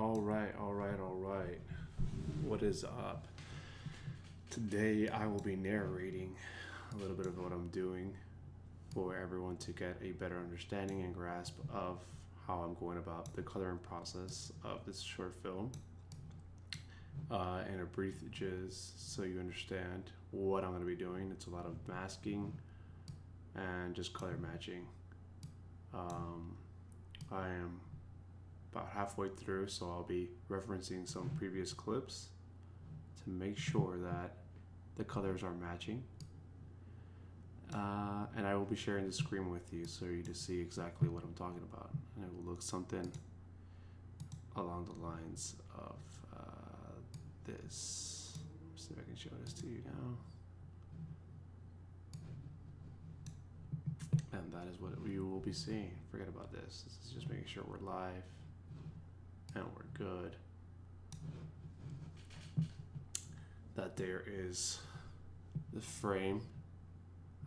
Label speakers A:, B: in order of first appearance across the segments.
A: All right. What is up? Today I will be narrating a little bit of what I'm doing for everyone to get a better understanding and grasp of how I'm going about the coloring process of this short film. And a brief just so you understand what I'm going to be doing. It's a lot of masking and just color matching. I am about halfway through, so I'll be referencing some previous clips to make sure that the colors are matching. And I will be sharing the screen with you so you to see exactly what I'm talking about. And it will look something along the lines of this. Let's see if I can show this to you now. And that is what you will be seeing. Forget about this. This is just making sure we're live and we're good. That there is the frame.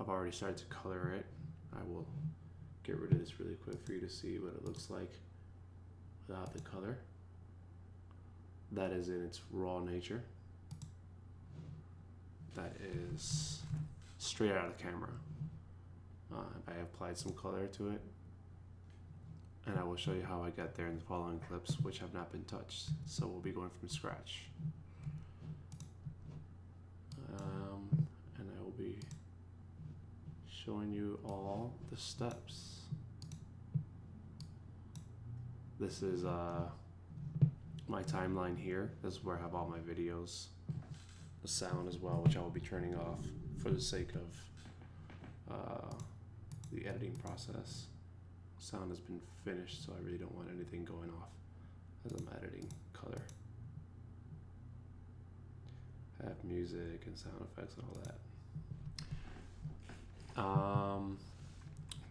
A: I've already started to color it. I will get rid of this really quick for you to see what it looks like without the color. That is in its raw nature. That is straight out of the camera. I applied some color to it, and I will show you how I got there in the following clips, which have not been touched. So we'll be going from scratch. And I will be showing you all the steps. This is my timeline here. This is where I have all my videos, the sound as well, which I will be turning off for the sake of the editing process. Sound has been finished, so I really don't want anything going off as I'm editing color. I have music and sound effects and all that.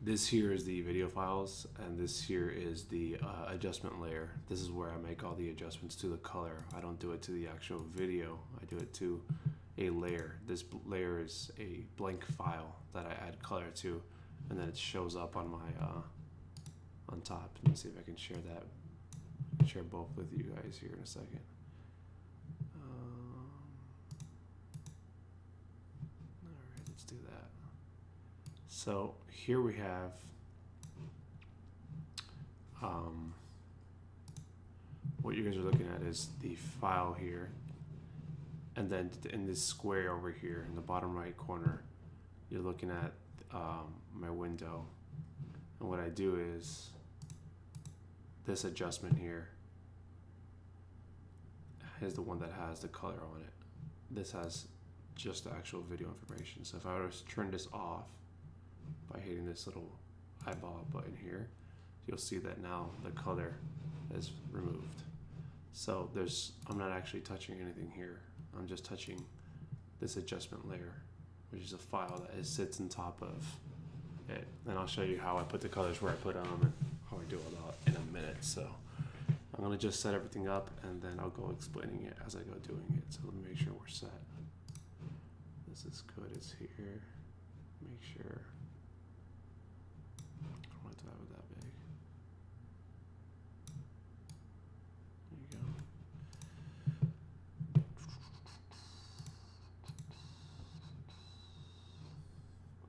A: This here is the video files, and this here is the adjustment layer. This is where I make all the adjustments to the color. I don't do it to the actual video. I do it to a layer. This layer is a blank file that I add color to, and then it shows up on my on top. Let me see if I can share that. Share both with you guys here in a second. All right, let's do that. So here we have what you guys are looking at is the file here, and then in this square over here in the bottom right corner, you're looking at my window. And what I do is this adjustment here is the one that has the color on it. This has just the actual video information. So if I were to turn this off by hitting this little eyeball button here, you'll see that now the color is removed. So I'm not actually touching anything here. I'm just touching this adjustment layer, which is a file that sits on top of it. And I'll show you how I put the colors where I put them and how I do all that in a minute. So I'm gonna just set everything up, and then I'll go explaining it as I go doing it. So let me make sure we're set. This is good, it's here. Make sure. I don't want to have it that big. There you go.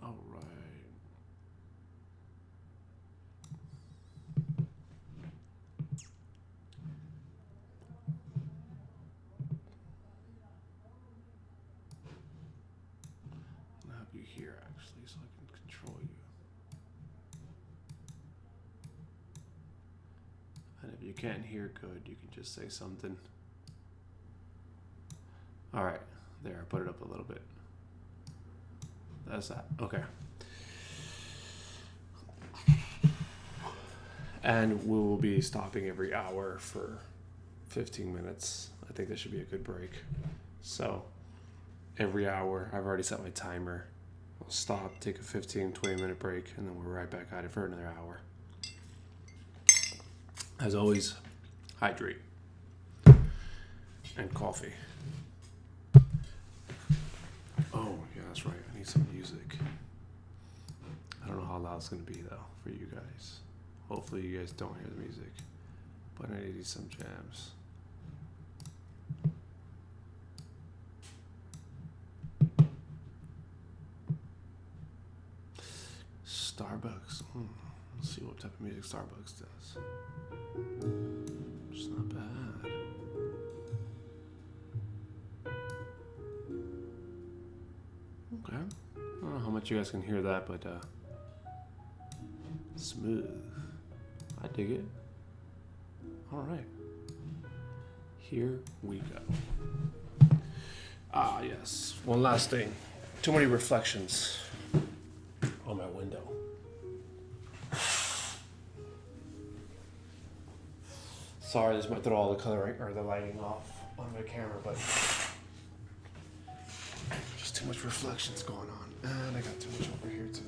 A: All right. I'll have you here actually, so I can control you. And if you can't hear good, you can just say something. All right, there, I put it up a little bit. That's that. Okay. And we will be stopping every hour for 15 minutes. I think that should be a good break. So every hour, I've already set my timer. We'll stop, take a 15-20 minute break, and then we're right back at it for another hour. As always, hydrate and coffee. Oh, yeah, that's right. I need some music. I don't know how loud it's going to be, though, for you guys. Hopefully you guys don't hear the music. But I need some jams. Starbucks. Let's see what type of music Starbucks does. It's not bad. Okay. I don't know how much you guys can hear that, but smooth. I dig it. All right. Here we go. Ah, yes. One last thing. Too many reflections on my window. Sorry, this might throw all the coloring or the lighting off on my camera, but just too much reflections going on. And I got too much over here too.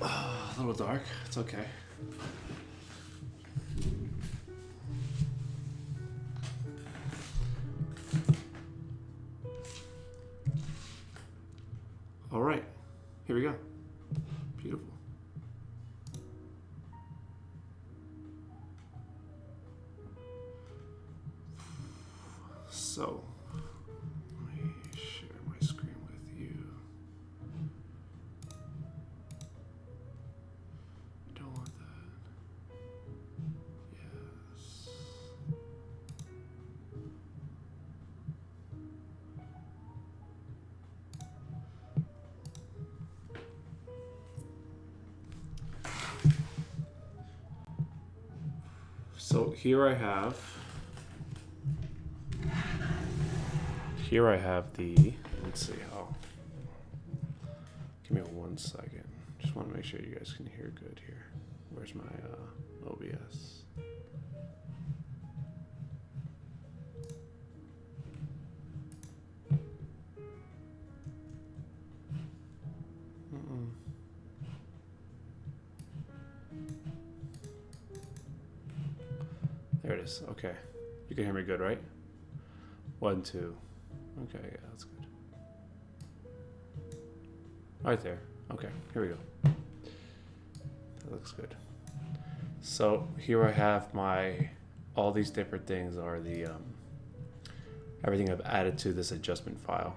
A: A little dark, it's okay. All right, here we go. Beautiful. So, let me share my screen with you. Don't want that. Yes. So here I have the, let's see how, give me 1 second. Just want to make sure you guys can hear good here. Where's my OBS? There it is. Okay. You can hear me good, right? 1, 2. Okay, yeah, that's good. Right there. Okay, here we go. That looks good. So here I have all these different things are the, everything I've added to this adjustment file.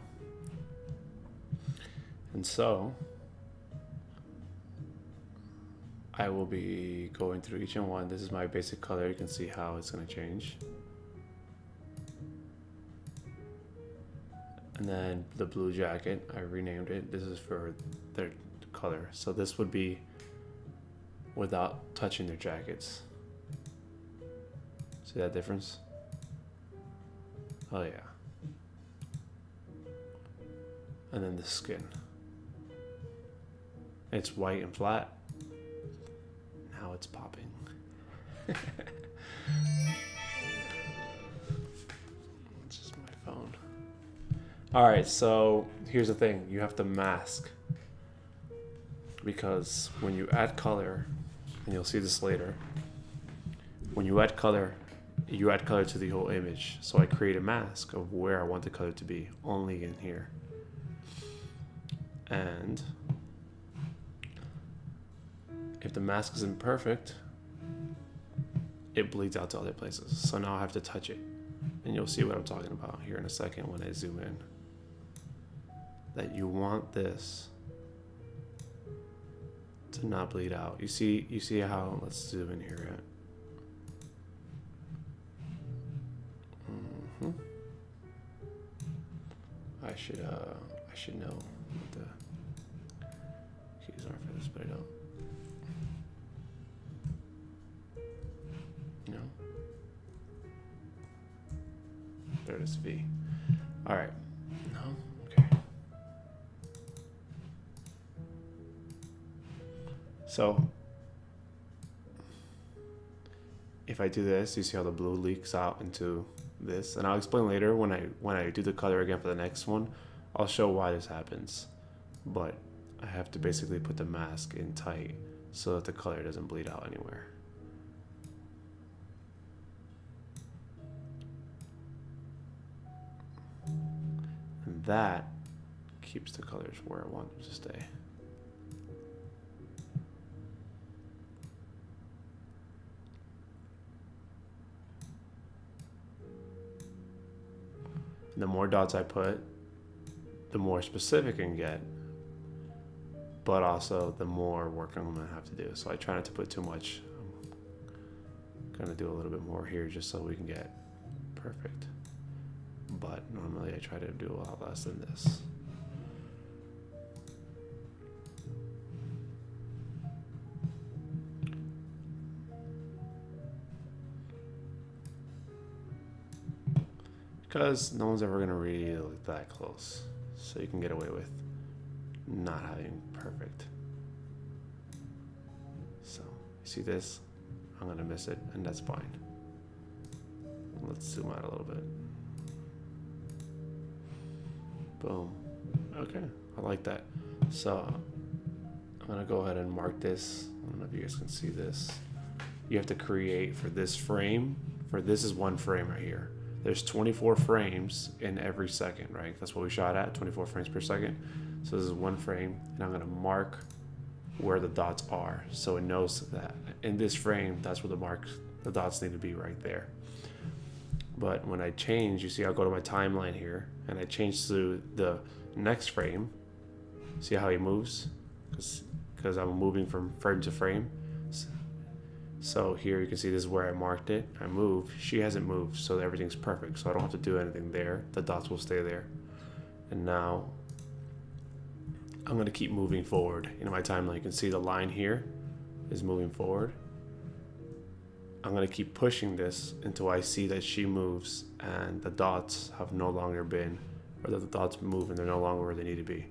A: And so I will be going through each and one. This is my basic color. You can see how it's going to change. And then the blue jacket, I renamed it. This is for their color. So this would be without touching their jackets. See that difference? Oh yeah. And then the skin. It's white and flat. Now it's popping. It's just my phone. All right, so here's the thing. You have to mask. Because when you add color, and you'll see this later, when you add color to the whole image. So I create a mask of where I want the color to be, only in here. And if the mask isn't perfect, it bleeds out to other places. So now I have to touch it. And you'll see what I'm talking about here in a second when I zoom in. That you want this to not bleed out. You see how, let's zoom in here. I should know what the keys are for this, but I don't. No. There it is, V. All right. No. Okay. So if I do this, you see how the blue leaks out into this, and I'll explain later when I do the color again for the next one. I'll show why this happens, but I have to basically put the mask in tight so that the color doesn't bleed out anywhere. And that keeps the colors where I want them to stay. The more dots I put, the more specific I can get, but also the more work I'm gonna have to do. So I try not to put too much. I'm gonna do a little bit more here just so we can get perfect. But normally I try to do a lot less than this. Because no one's ever gonna really look that close. So you can get away with not having perfect. So you see this? I'm gonna miss it, and that's fine. Let's zoom out a little bit. Boom. Okay, I like that. So I'm gonna go ahead and mark this. I don't know if you guys can see this. You have to create for this frame. For this is one frame right here. There's 24 frames in every second, right? That's what we shot at, 24 frames per second. So this is one frame, and I'm gonna mark where the dots are. So it knows that in this frame, that's where the dots need to be right there. But when I change, you see I'll go to my timeline here, and I change to the next frame. See how he moves? Because I'm moving from frame to frame. So here you can see this is where I marked it. I move. She hasn't moved, so everything's perfect. So I don't have to do anything there. The dots will stay there. And now I'm gonna keep moving forward in my timeline. You can see the line here is moving forward. I'm gonna keep pushing this until I see that she moves and the dots have no longer been, or that the dots move and they're no longer where they need to be.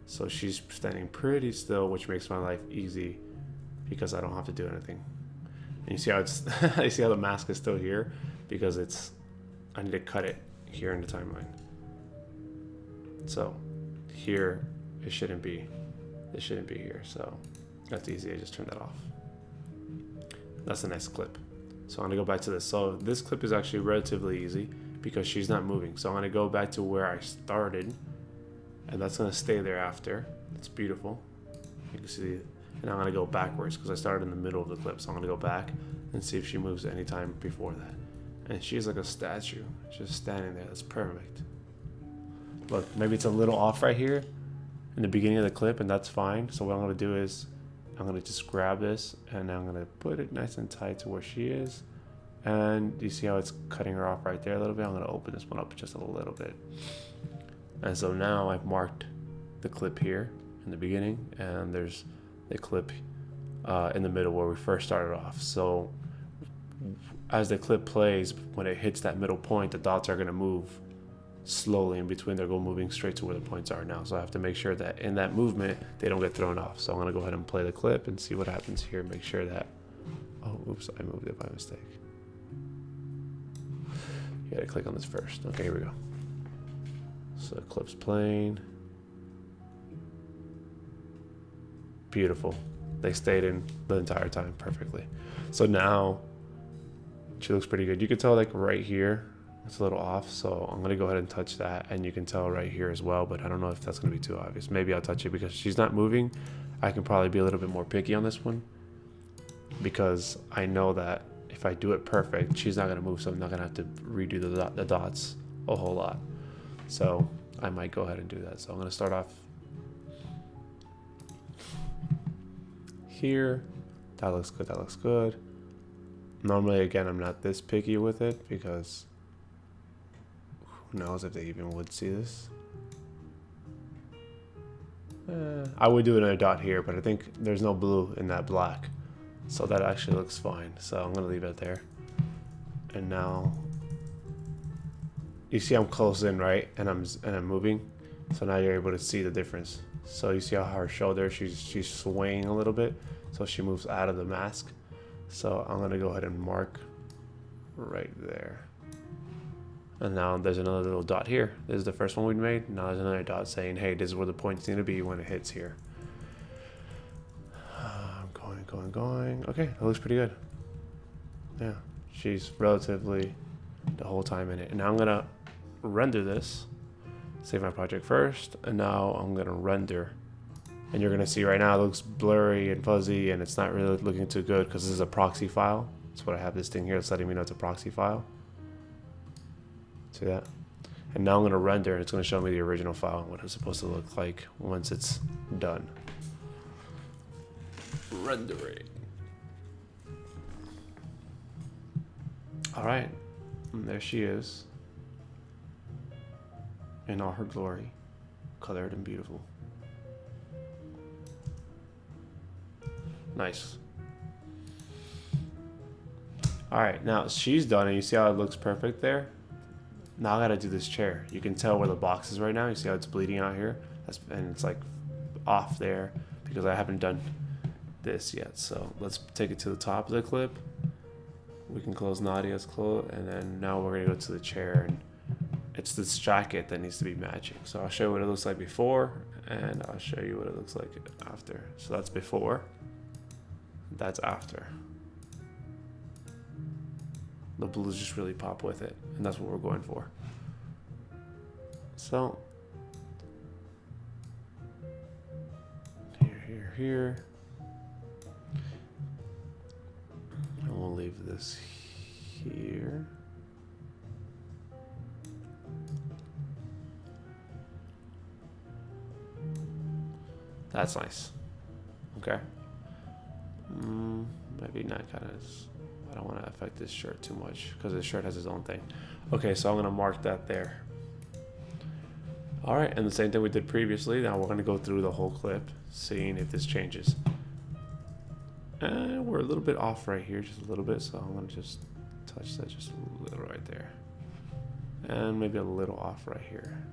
A: So she's standing pretty still, which makes my life easy because I don't have to do anything. And you see how it's, you see how the mask is still here because I need to cut it here in the timeline. So here, it shouldn't be here. So that's easy, I just turned that off. That's the next clip. So I'm gonna go back to this. So this clip is actually relatively easy because she's not moving. So I'm gonna go back to where I started and that's gonna stay there after. It's beautiful. You can see, and I'm gonna go backwards because I started in the middle of the clip. So I'm gonna go back and see if she moves anytime before that. And she's like a statue, just standing there. That's perfect. Look, maybe it's a little off right here in the beginning of the clip, and that's fine. So what I'm gonna do is I'm gonna just grab this and I'm gonna put it nice and tight to where she is. And you see how it's cutting her off right there a little bit? I'm gonna open this one up just a little bit. And so now I've marked the clip here in the beginning, and there's a clip in the middle where we first started off. So as the clip plays, when it hits that middle point, the dots are gonna move slowly in between. They're going moving straight to where the points are now. So I have to make sure that in that movement, they don't get thrown off. So I'm gonna go ahead and play the clip and see what happens here. Make sure that, oh, oops, I moved it by mistake. You gotta click on this first. Okay, here we go. So the clip's playing. Beautiful. They stayed in the entire time perfectly. So now she looks pretty good. You can tell like right here, it's a little off. So I'm gonna go ahead and touch that, and you can tell right here as well, but I don't know if that's gonna be too obvious. Maybe I'll touch it because she's not moving. I can probably be a little bit more picky on this one because I know that if I do it perfect, she's not gonna move, so I'm not gonna have to redo the dots a whole lot. So I might go ahead and do that. So I'm gonna start off here. That looks good, that looks good. Normally, again, I'm not this picky with it because who knows if they even would see this. I would do another dot here, but I think there's no blue in that black. So that actually looks fine. So I'm gonna leave it there. And now, you see I'm close in, right? And I'm moving. So now you're able to see the difference. So you see how her shoulder, she's swaying a little bit. So she moves out of the mask. So I'm gonna go ahead and mark right there. And now there's another little dot here. This is the first one we made. Now there's another dot saying, hey, this is where the points need to be when it hits here. I'm going. Okay, that looks pretty good. Yeah, she's relatively the whole time in it. And now I'm gonna render this. Save my project first, and now I'm gonna render. And you're gonna see right now it looks blurry and fuzzy, and it's not really looking too good because this is a proxy file. That's what I have this thing here. It's letting me know it's a proxy file. See that? And now I'm gonna render, and it's gonna show me the original file, what it's supposed to look like once it's done. Rendering. All right, and there she is. In all her glory, colored and beautiful. Nice. All right, now she's done, and you see how it looks perfect there? Now I gotta do this chair. You can tell where the box is right now. You see how it's bleeding out here? And it's like off there because I haven't done this yet. So let's take it to the top of the clip. We can close Nadia's close, and then now we're gonna go to the chair, and it's this jacket that needs to be matching. So I'll show you what it looks like before, and I'll show you what it looks like after. So that's before, that's after. The blues just really pop with it, and that's what we're going for. So here, and we'll leave this here. That's nice. Okay. Maybe not kind of. I don't want to affect this shirt too much because this shirt has its own thing. Okay, so I'm going to mark that there. All right, and the same thing we did previously. Now we're going to go through the whole clip, seeing if this changes. And we're a little bit off right here, just a little bit. So I'm going to just touch that just a little right there. And maybe a little off right here.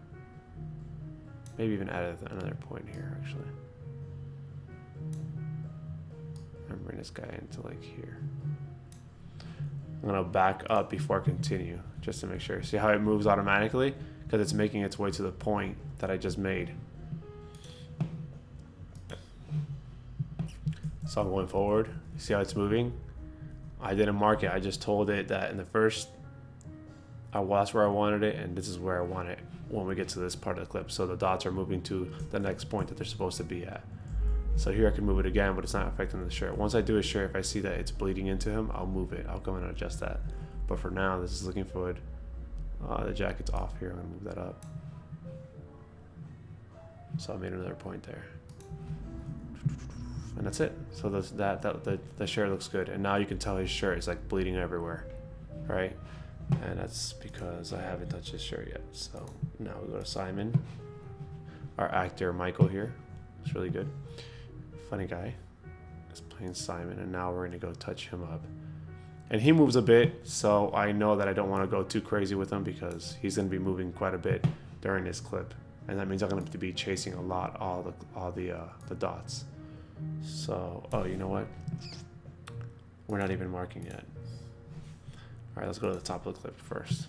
A: Maybe even add another point here, actually. And bring this guy into like here. I'm gonna back up before I continue, just to make sure. See how it moves automatically? Because it's making its way to the point that I just made. So I'm going forward. You see how it's moving? I didn't mark it. I just told it that in the first, that's where I wanted it, and this is where I want it when we get to this part of the clip. So the dots are moving to the next point that they're supposed to be at. So here I can move it again, but it's not affecting the shirt. Once I do a shirt, if I see that it's bleeding into him, I'll move it. I'll come in and adjust that. But for now, this is looking forward. The jacket's off here. I'm gonna move that up. So I made another point there. And that's it. So the shirt looks good. And now you can tell his shirt is like bleeding everywhere, right? And that's because I haven't touched his shirt yet. So now we go to Simon, our actor Michael here. It's really good. Funny guy. Is playing Simon, and now we're gonna go touch him up. And he moves a bit, so I know that I don't want to go too crazy with him because he's gonna be moving quite a bit during this clip, and that means I'm gonna have to be chasing a lot all the dots. So, oh, you know what? We're not even marking yet. All right, let's go to the top of the clip first.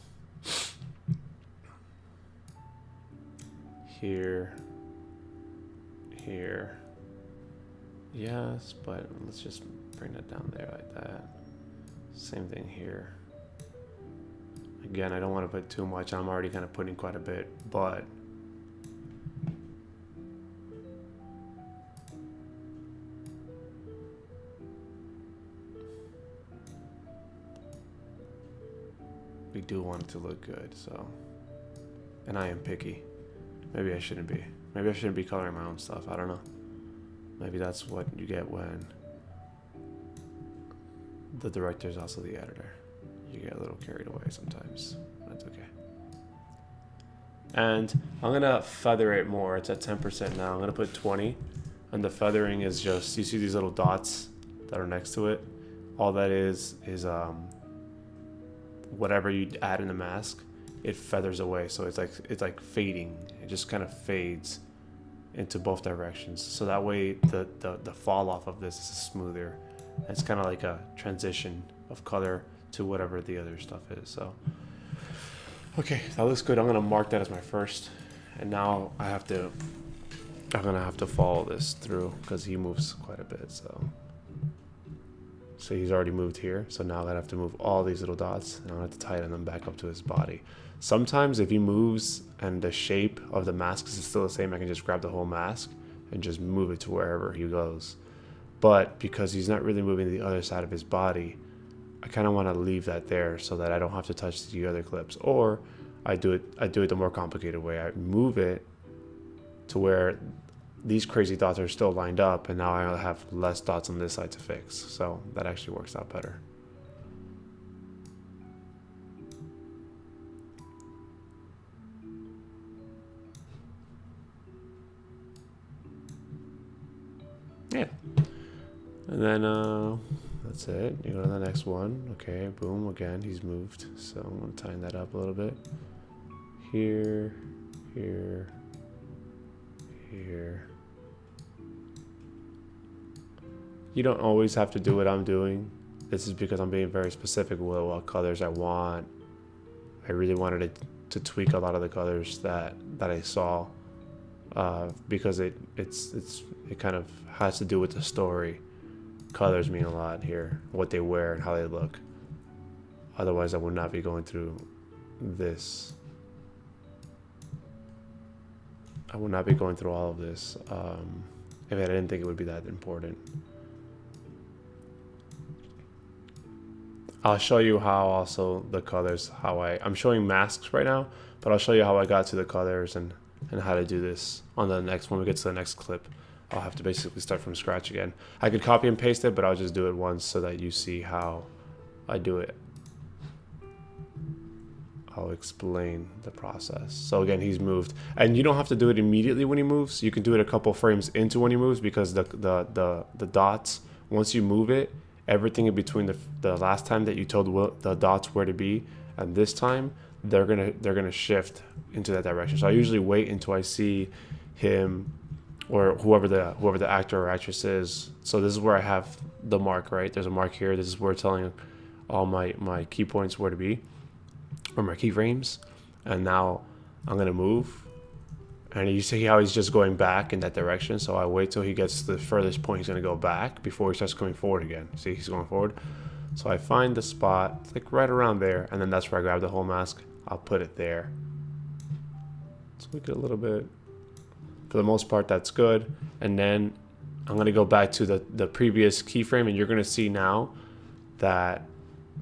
A: Here. Yes, but let's just bring that down there like that. Same thing here. Again, I don't want to put too much. I'm already kind of putting quite a bit, but we do want it to look good, so. And I am picky. Maybe I shouldn't be. Maybe I shouldn't be coloring my own stuff. I don't know. Maybe that's what you get when the director is also the editor. You get a little carried away sometimes. That's okay. And I'm gonna feather it more. It's at 10% now. I'm gonna put 20. And the feathering is just, you see these little dots that are next to it? All that is whatever you add in the mask, it feathers away. So it's like fading. It just kind of fades into both directions, so that way the fall off of this is smoother. It's kind of like a transition of color to whatever the other stuff is. So okay, that looks good. I'm gonna mark that as my first, and now I'm gonna have to follow this through because he moves quite a bit. So So he's already moved here. So now I have to move all these little dots, and I'll have to tighten them back up to his body. Sometimes if he moves and the shape of the mask is still the same, I can just grab the whole mask and just move it to wherever he goes. But because he's not really moving the other side of his body, I kind of want to leave that there so that I don't have to touch the other clips. Or I do it the more complicated way. I move it to where these crazy dots are still lined up, and now I have less dots on this side to fix. So that actually works out better. Yeah. And then that's it. You go to the next one. Okay, boom, again, he's moved. So I'm going to tighten that up a little bit. Here, here, here. You don't always have to do what I'm doing. This is because I'm being very specific with what colors I want. I really wanted to tweak a lot of the colors that I saw because it kind of has to do with the story. Colors mean a lot here, what they wear and how they look. Otherwise, I would not be going through this. I would not be going through all of this if I didn't think it would be that important. I'll show you how also the colors, I'm showing masks right now, but I'll show you how I got to the colors and how to do this on the next, when we get to the next clip. I'll have to basically start from scratch again. I could copy and paste it, but I'll just do it once so that you see how I do it. I'll explain the process. So again, he's moved, and you don't have to do it immediately when he moves. You can do it a couple frames into when he moves, because the dots, once you move it, everything in between the last time that you told the dots where to be and this time, they're gonna shift into that direction. So I usually wait until I see him or whoever the actor or actress is. So this is where I have the mark, right? There's a mark here. This is where it's telling all my key points where to be, or my keyframes. And now I'm gonna move, and you see how he's just going back in that direction. So I wait till he gets to the furthest point. He's gonna go back before he starts coming forward again. See, he's going forward. So I find the spot, like right around there, and then that's where I grab the whole mask. I'll put it there. Tweak it a little bit. For the most part, that's good. And then I'm gonna go back to the previous keyframe, and you're gonna see now that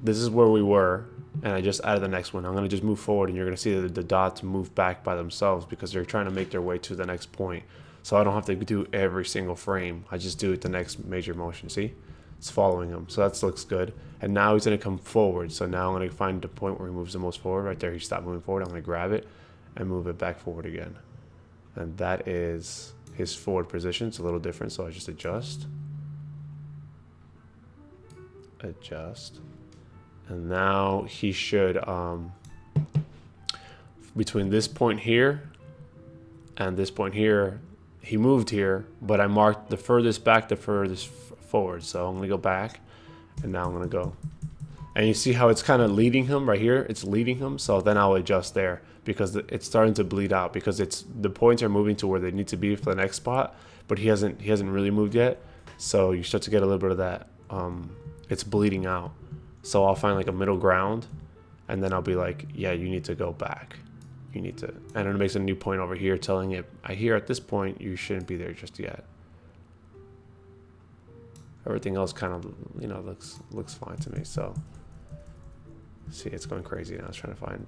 A: this is where we were, and I just added the next one. I'm gonna just move forward, and you're gonna see that the dots move back by themselves because they're trying to make their way to the next point. So I don't have to do every single frame. I just do it the next major motion. See? It's following him. So that looks good. And now he's gonna come forward. So now I'm gonna find the point where he moves the most forward. Right there, he stopped moving forward. I'm gonna grab it and move it back forward again. And that is his forward position. It's a little different, so I just adjust. And now he should, between this point here and this point here, he moved here, but I marked the furthest back, the furthest forward. So I'm gonna go back, and now I'm gonna go. And you see how it's kind of leading him right here? It's leading him, so then I'll adjust there, because it's starting to bleed out, because the points are moving to where they need to be for the next spot, but he hasn't really moved yet. So you start to get a little bit of that. It's bleeding out. So I'll find like a middle ground, and then I'll be like, yeah, you need to go back. You need to, and it makes a new point over here telling it, I hear at this point you shouldn't be there just yet. Everything else kind of, looks fine to me. So see, it's going crazy now. It's trying to find.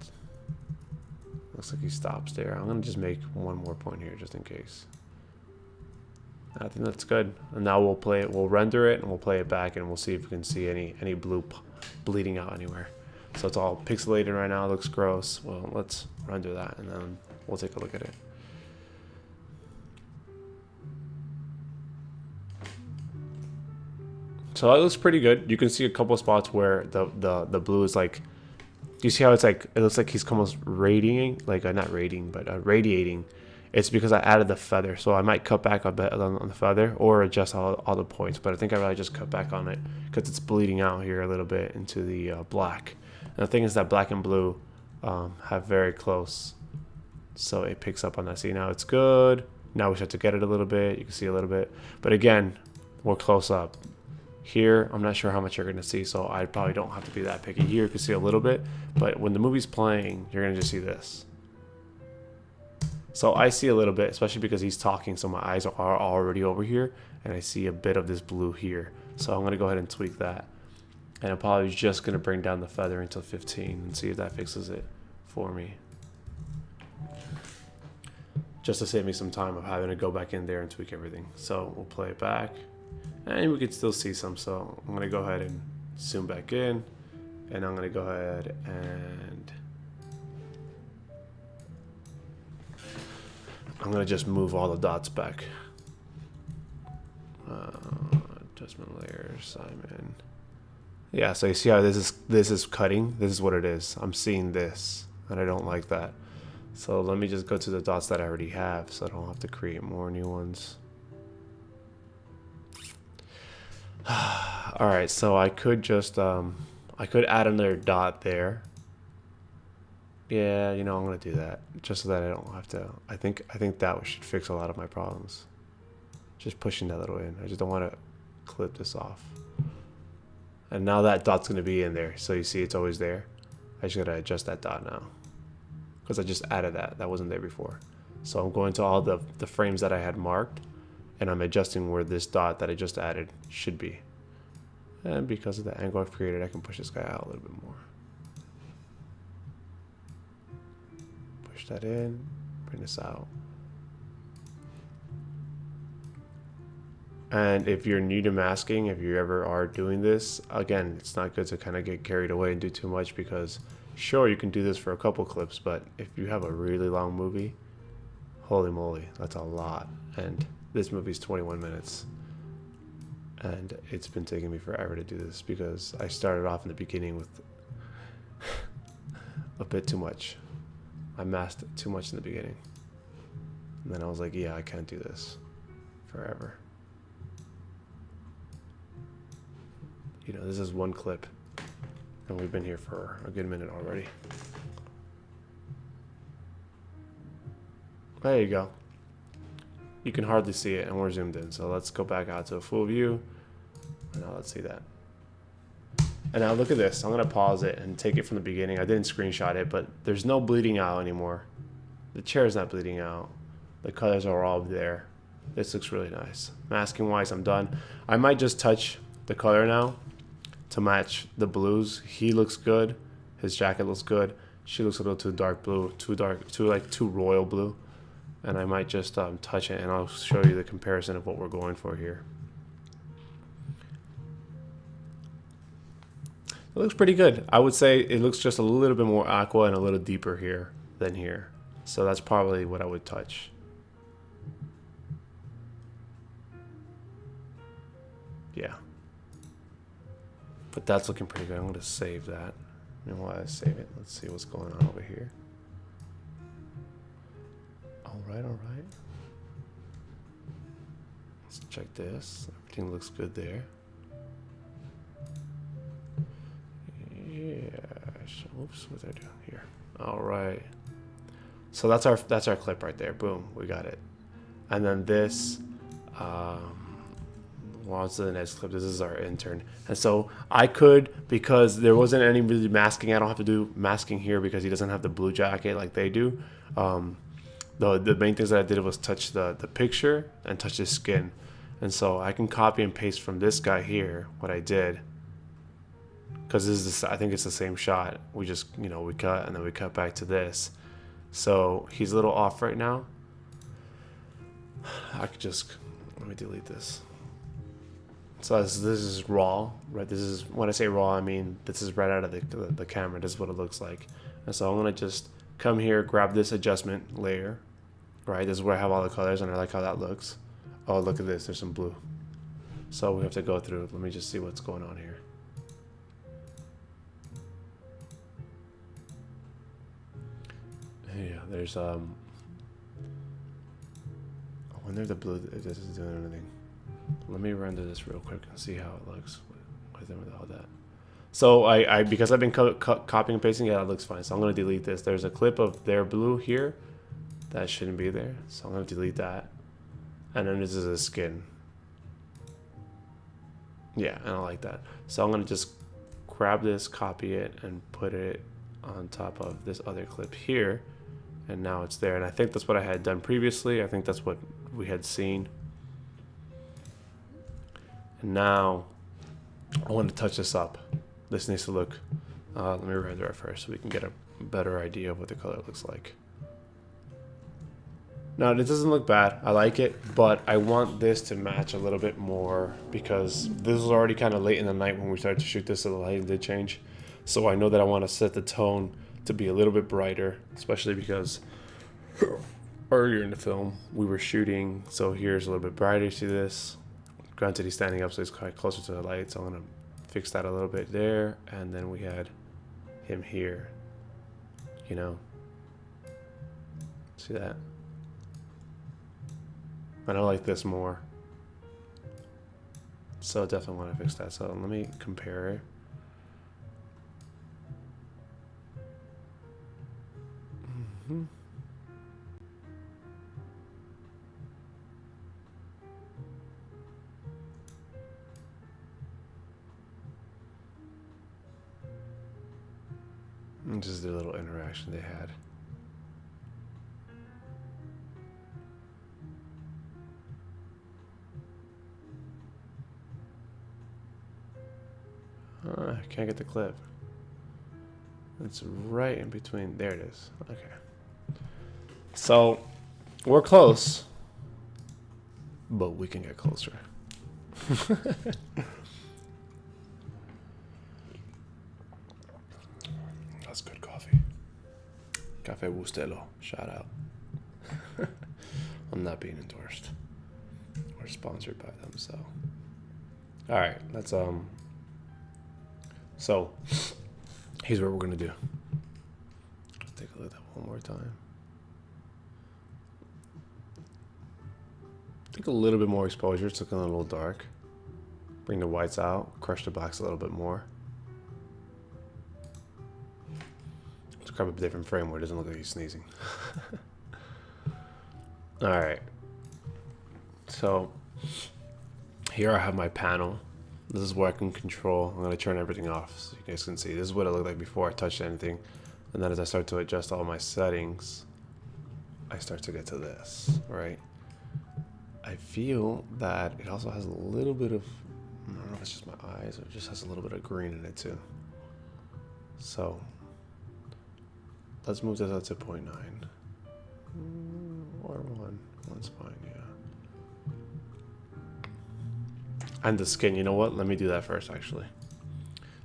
A: Looks like he stops there. I'm gonna just make one more point here just in case. I think that's good. And now we'll play it. We'll render it and we'll play it back, and we'll see if we can see any blue bleeding out anywhere. So it's all pixelated right now. It looks gross. Well, let's render that, and then we'll take a look at it. So that looks pretty good. You can see a couple spots where the blue is like, you see how it's like, it looks like he's almost radiating, like not radiating, but radiating. It's because I added the feather, so I might cut back a bit on the feather or adjust all the points, but I think I'd rather just cut back on it because it's bleeding out here a little bit into the black. And the thing is that black and blue have very close, so it picks up on that. See, now it's good. Now we have to get it a little bit. You can see a little bit, but again, we're close up. Here, I'm not sure how much you're gonna see, so I probably don't have to be that picky. Here you can see a little bit, but when the movie's playing, you're gonna just see this. So I see a little bit, especially because he's talking, so my eyes are already over here, and I see a bit of this blue here. So I'm gonna go ahead and tweak that. And I'm probably just gonna bring down the feather until 15 and see if that fixes it for me. Just to save me some time of having to go back in there and tweak everything. So we'll play it back. And we can still see some, so I'm gonna go ahead and zoom back in. And I'm gonna go ahead and I'm gonna just move all the dots back. Adjustment layers, Simon. Yeah, so you see how this is cutting? This is what it is. I'm seeing this, and I don't like that. So let me just go to the dots that I already have, so I don't have to create more new ones. All right, so I could just I could add another dot there. Yeah, you know, I'm gonna do that just so that I don't have to. I think that should fix a lot of my problems. Just pushing that little in. I just don't want to clip this off. And now that dot's gonna be in there, so you see it's always there. I just gotta adjust that dot now, because I just added that. That wasn't there before. So I'm going to all the frames that I had marked, and I'm adjusting where this dot that I just added should be. And because of the angle I've created, I can push this guy out a little bit more. Push that in, bring this out. And if you're new to masking, if you ever are doing this, again, it's not good to kind of get carried away and do too much, because sure, you can do this for a couple clips, but if you have a really long movie, holy moly, that's a lot. And this movie's 21 minutes. And it's been taking me forever to do this because I started off in the beginning with a bit too much. I masked too much in the beginning. And then I was like, yeah, I can't do this forever. You know, this is one clip, and we've been here for a good minute already. There you go. You can hardly see it, and we're zoomed in. So let's go back out to a full view, and now let's see that. And now look at this. I'm gonna pause it and take it from the beginning. I didn't screenshot it, but there's no bleeding out anymore. The chair is not bleeding out. The colors are all there. This looks really nice. Masking wise, I'm done. I might just touch the color now to match the blues. He looks good. His jacket looks good. She looks a little too dark blue, too royal blue. And I might just touch it, and I'll show you the comparison of what we're going for here. It looks pretty good. I would say it looks just a little bit more aqua and a little deeper here than here. So that's probably what I would touch. Yeah. But that's looking pretty good. I'm going to save that. And while I save it, let's see what's going on over here. All right. Let's check this. Everything looks good there. Yeah. Oops, what did I do here? All right. So that's our clip right there. Boom, we got it. And then this, well, to the next clip. This is our intern. And so I could, because there wasn't any really masking, I don't have to do masking here because he doesn't have the blue jacket like they do. The main things that I did was touch the picture and touch his skin. And so I can copy and paste from this guy here what I did, because this is I think it's the same shot. We just, you know, we cut and then we cut back to this. So he's a little off right now. I could just, let me delete this. So this is raw, right? This is, when I say raw, I mean this is right out of the camera. This is what it looks like. And so I'm gonna just come here, grab this adjustment layer, right? This is where I have all the colors, and I like how that looks. Oh, look at this, there's some blue. So we have to go through. Let me just see what's going on here. Yeah, there's I wonder if the blue, if this is doing anything. Let me render this real quick and see how it looks with all that. So I because I've been copying and pasting, yeah, it looks fine. So I'm gonna delete this. There's a clip of their blue here that shouldn't be there, so I'm gonna delete that. And then this is a skin. Yeah, I don't like that. So I'm gonna just grab this, copy it, and put it on top of this other clip here. And now it's there. And I think that's what I had done previously. I think that's what we had seen. And now I want to touch this up. This needs to look, let me render it first so we can get a better idea of what the color looks like. Now, this doesn't look bad. I like it, but I want this to match a little bit more because this was already kind of late in the night when we started to shoot this, so the lighting did change. So I know that I want to set the tone to be a little bit brighter, especially because earlier in the film we were shooting, so here's a little bit brighter. See this? Granted, he's standing up, so he's quite closer to the light, so I'm going to fix that a little bit there. And then we had him here, you know. See that? And I like this more. So definitely want to fix that. So let me compare it. And just the little interaction they had. I can't get the clip. It's right in between. There it is. Okay. So we're close, but we can get closer. That's good coffee. Cafe Bustelo. Shout out. I'm not being endorsed or sponsored by them, so. All right, let's So here's what we're gonna do. Let's take a look at that one more time. Take a little bit more exposure. It's looking a little dark. Bring the whites out. Crush the blacks a little bit more. Let's grab a different frame where it doesn't look like he's sneezing. All right. So here I have my panel. This is where I can control. I'm going to turn everything off so you guys can see. This is what it looked like before I touched anything. And then as I start to adjust all my settings, I start to get to this, right? I feel that it also has a little bit of, I don't know if it's just my eyes, or it just has a little bit of green in it too. So let's move this up to 0.9. Or 1. 1's fine, yeah. And the skin, you know what? Let me do that first, actually.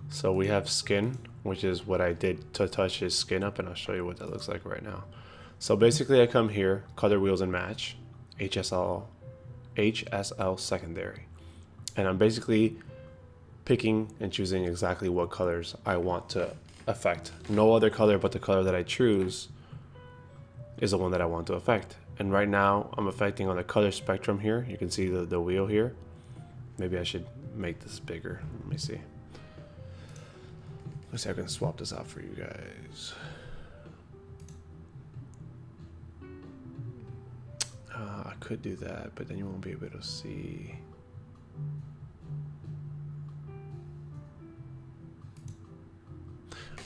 A: So we have skin, which is what I did to touch his skin up, and I'll show you what that looks like right now. So basically I come here, color wheels and match, HSL secondary. And I'm basically picking and choosing exactly what colors I want to affect. No other color but the color that I choose is the one that I want to affect. And right now I'm affecting on the color spectrum here. You can see the wheel here. Maybe I should make this bigger. Let me see. Let's see if I can swap this out for you guys. I could do that, but then you won't be able to see.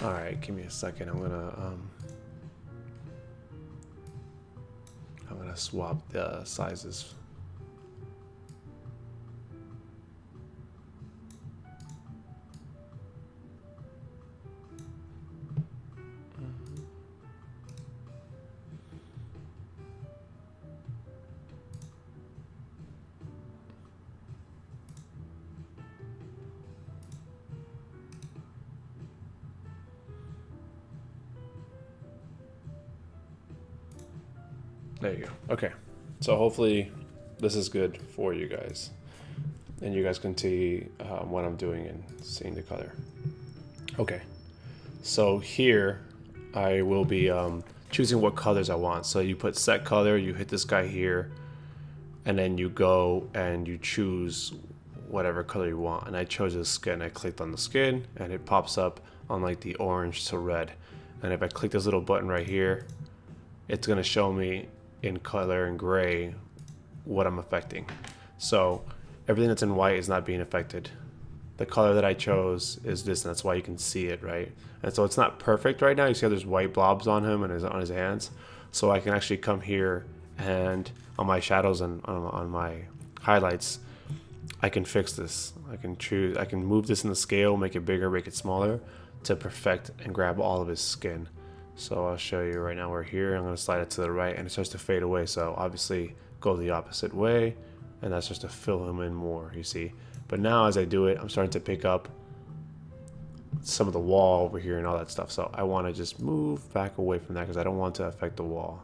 A: All right, give me a second. I'm gonna swap the sizes. There you go. Okay. So hopefully this is good for you guys. And you guys can see what I'm doing and seeing the color. Okay. So here I will be choosing what colors I want. So you put set color, you hit this guy here, and then you go and you choose whatever color you want. And I chose the skin. I clicked on the skin and it pops up on like the orange to red. And if I click this little button right here, it's going to show me in color and gray what I'm affecting. So everything that's in white is not being affected. the color that I chose is this, and that's why you can see it, right? And so it's not perfect right now. You see how there's white blobs on him and on his hands. So I can actually come here and on my shadows and on my highlights, I can fix this. I can move this in the scale, make it bigger, make it smaller to perfect and grab all of his skin. So I'll show you right now. We're here. I'm going to slide it to the right and it starts to fade away. So obviously go the opposite way and that starts to fill him in more, you see. But now as I do it, I'm starting to pick up some of the wall over here and all that stuff. So I want to just move back away from that because I don't want to affect the wall.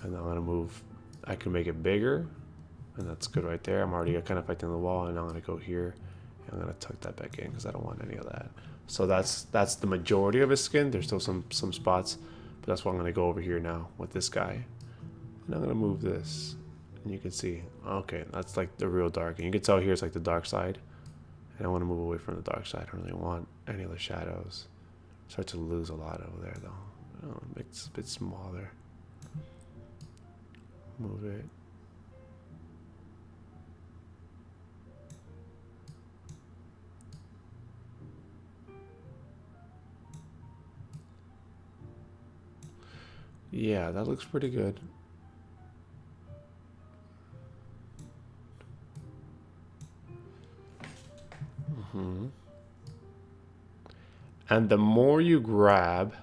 A: And I'm going to move. I can make it bigger. And that's good right there. I'm already kind of affecting the wall. And I'm going to go here. And I'm going to tuck that back in because I don't want any of that. So that's the majority of his skin. There's still some spots. But that's why I'm going to go over here now with this guy. And I'm going to move this. And you can see, okay, that's like the real dark. And you can tell here it's like the dark side. And I want to move away from the dark side. I don't really want any of the shadows. Start to lose a lot over there though. Oh, it's a bit smaller. Move it. Yeah, that looks pretty good. And the more you grab,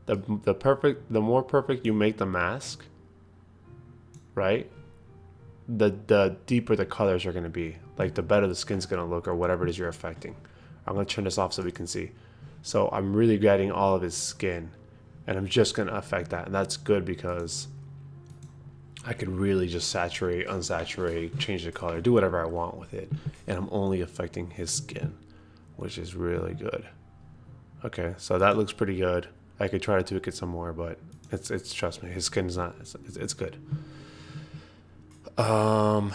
A: the more perfect you make the mask, right? The deeper the colors are going to be. Like the better the skin's going to look or whatever it is you're affecting. I'm going to turn this off so we can see. So I'm really getting all of his skin and I'm just going to affect that. And that's good because I could really just saturate, unsaturate, change the color, do whatever I want with it. And I'm only affecting his skin, which is really good. Okay, so that looks pretty good. I could try to tweak it some more, but it's trust me, his skin is not, it's good. All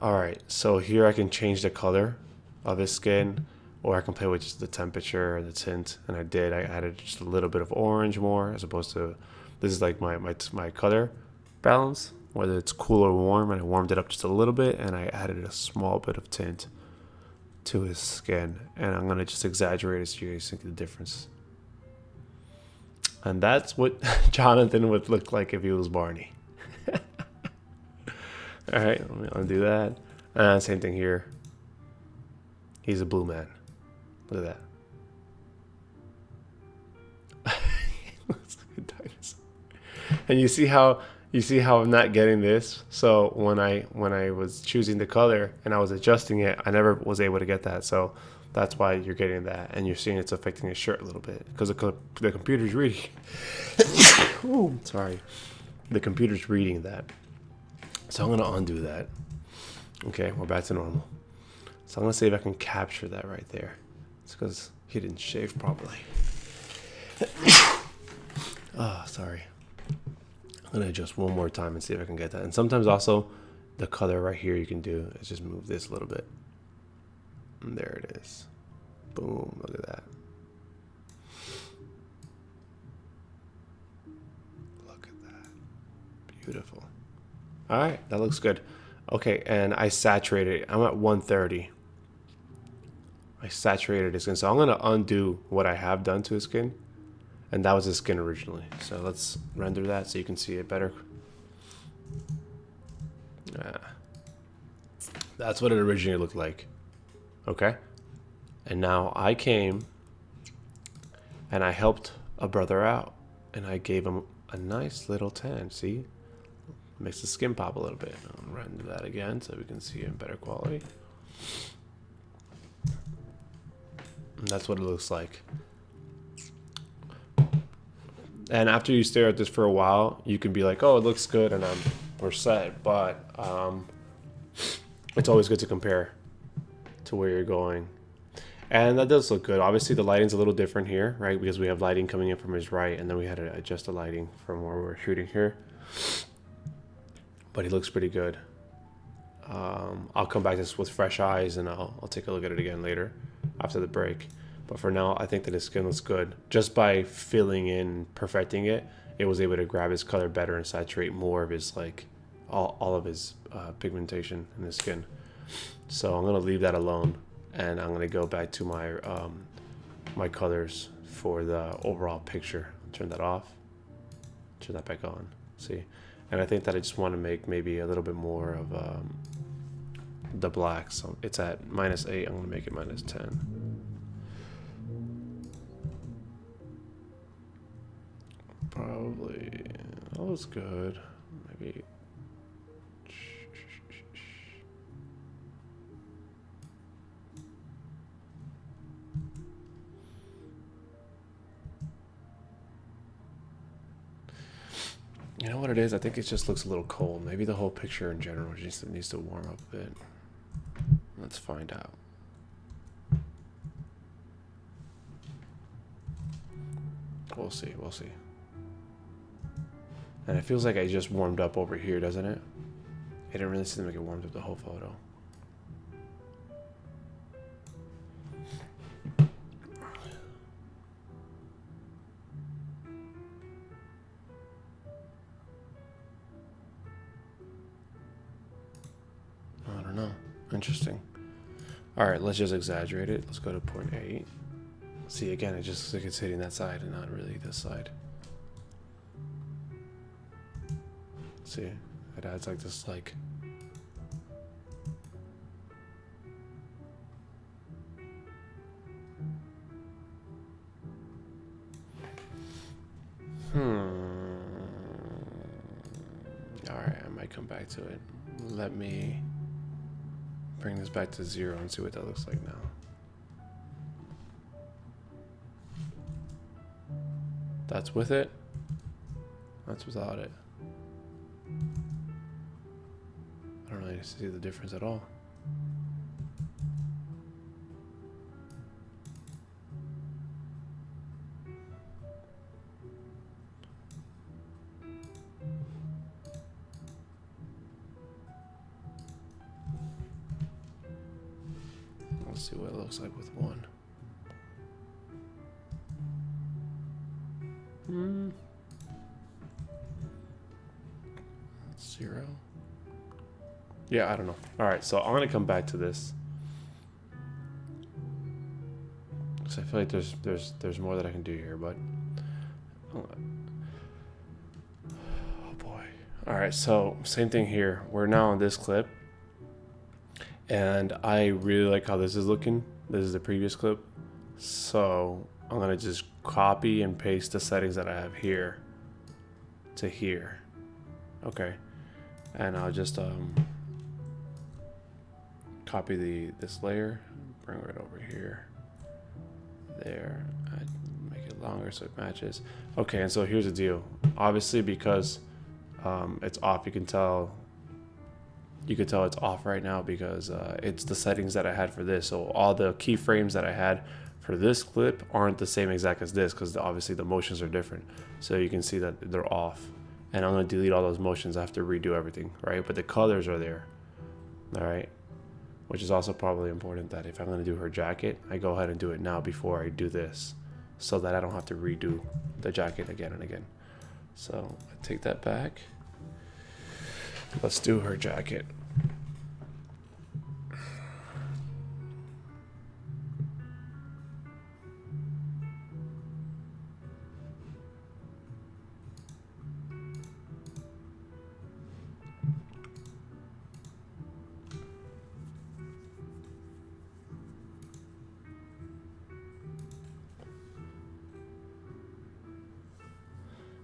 A: right, so here I can change the color of his skin, or I can play with just the temperature and the tint, and I did. I added just a little bit of orange more, as opposed to, this is like my color balance, whether it's cool or warm, and I warmed it up just a little bit, and I added a small bit of tint to his skin, and I'm gonna just exaggerate it so you guys see the difference. And that's what Jonathan would look like if he was Barney. All right, let me undo that. Same thing here. He's a blue man. Look at that. Looks like a dinosaur. And you see how I'm not getting this. So when I was choosing the color and I was adjusting it, I never was able to get that. So that's why you're getting that, and you're seeing it's affecting his shirt a little bit because the computer's reading. Ooh, sorry, the computer's reading that. So I'm gonna undo that. Okay, we're back to normal. So I'm gonna see if I can capture that right there. It's because he didn't shave properly. Oh, sorry. I'm gonna adjust one more time and see if I can get that. And sometimes also the color right here you can do is just move this a little bit. And there it is. Boom, look at that. Look at that. Beautiful. All right, that looks good. Okay, and I saturated it. I'm at 130. I saturated his skin. So I'm gonna undo what I have done to his skin. And that was his skin originally. So let's render that so you can see it better. That's what it originally looked like. Okay. And now I came and I helped a brother out. And I gave him a nice little tan. See? Makes the skin pop a little bit. I'll render that again so we can see it in better quality. And that's what it looks like. And after you stare at this for a while, you can be like, oh, it looks good and we're set. But it's always good to compare to where you're going. And that does look good. Obviously, the lighting's a little different here, right? Because we have lighting coming in from his right, and then we had to adjust the lighting from where we're shooting here. But he looks pretty good. I'll come back to this with fresh eyes, and I'll take a look at it again later after the break. But for now, I think that his skin looks good. Just by filling in, perfecting it, it was able to grab his color better and saturate more of his, like, all of his pigmentation in his skin. So I'm gonna leave that alone, and I'm gonna go back to my my colors for the overall picture. Turn that off, turn that back on. See, and I think that I just want to make maybe a little bit more of the black. So it's at -8. I'm gonna make it -10. Probably that looks good. Maybe. You know what it is? I think it just looks a little cold. Maybe the whole picture in general just needs to warm up a bit. Let's find out. We'll see, we'll see. And it feels like I just warmed up over here, doesn't it? It didn't really seem like it warmed up the whole photo. I don't know. Interesting. All right, let's just exaggerate it. Let's go to 0.8. See, again, it just looks like it's hitting that side and not really this side. See, it adds like this, like. All right, I might come back to it. Let me bring this back to 0 and see what that looks like now. That's with it. That's without it. I don't really see the difference at all. Let's see what it looks like with 1. 0. Yeah, I don't know. All right, so I'm gonna come back to this because I feel like there's more that I can do here, but oh boy. All right, so same thing here. We're now on this clip, and I really like how this is looking. This is the previous clip, so I'm gonna just copy and paste the settings that I have here to here. Okay, and I'll just copy this layer, bring it over here, there, make it longer so it matches. Okay, and so here's the deal. Obviously, because it's off, you can tell it's off right now because it's the settings that I had for this. So all the keyframes that I had for this clip aren't the same exact as this because obviously the motions are different. So you can see that they're off. And I'm gonna delete all those motions. I have to redo everything, right? But the colors are there, all right? Which is also probably important that if I'm gonna do her jacket, I go ahead and do it now before I do this so that I don't have to redo the jacket again and again. So I take that back. Let's do her jacket.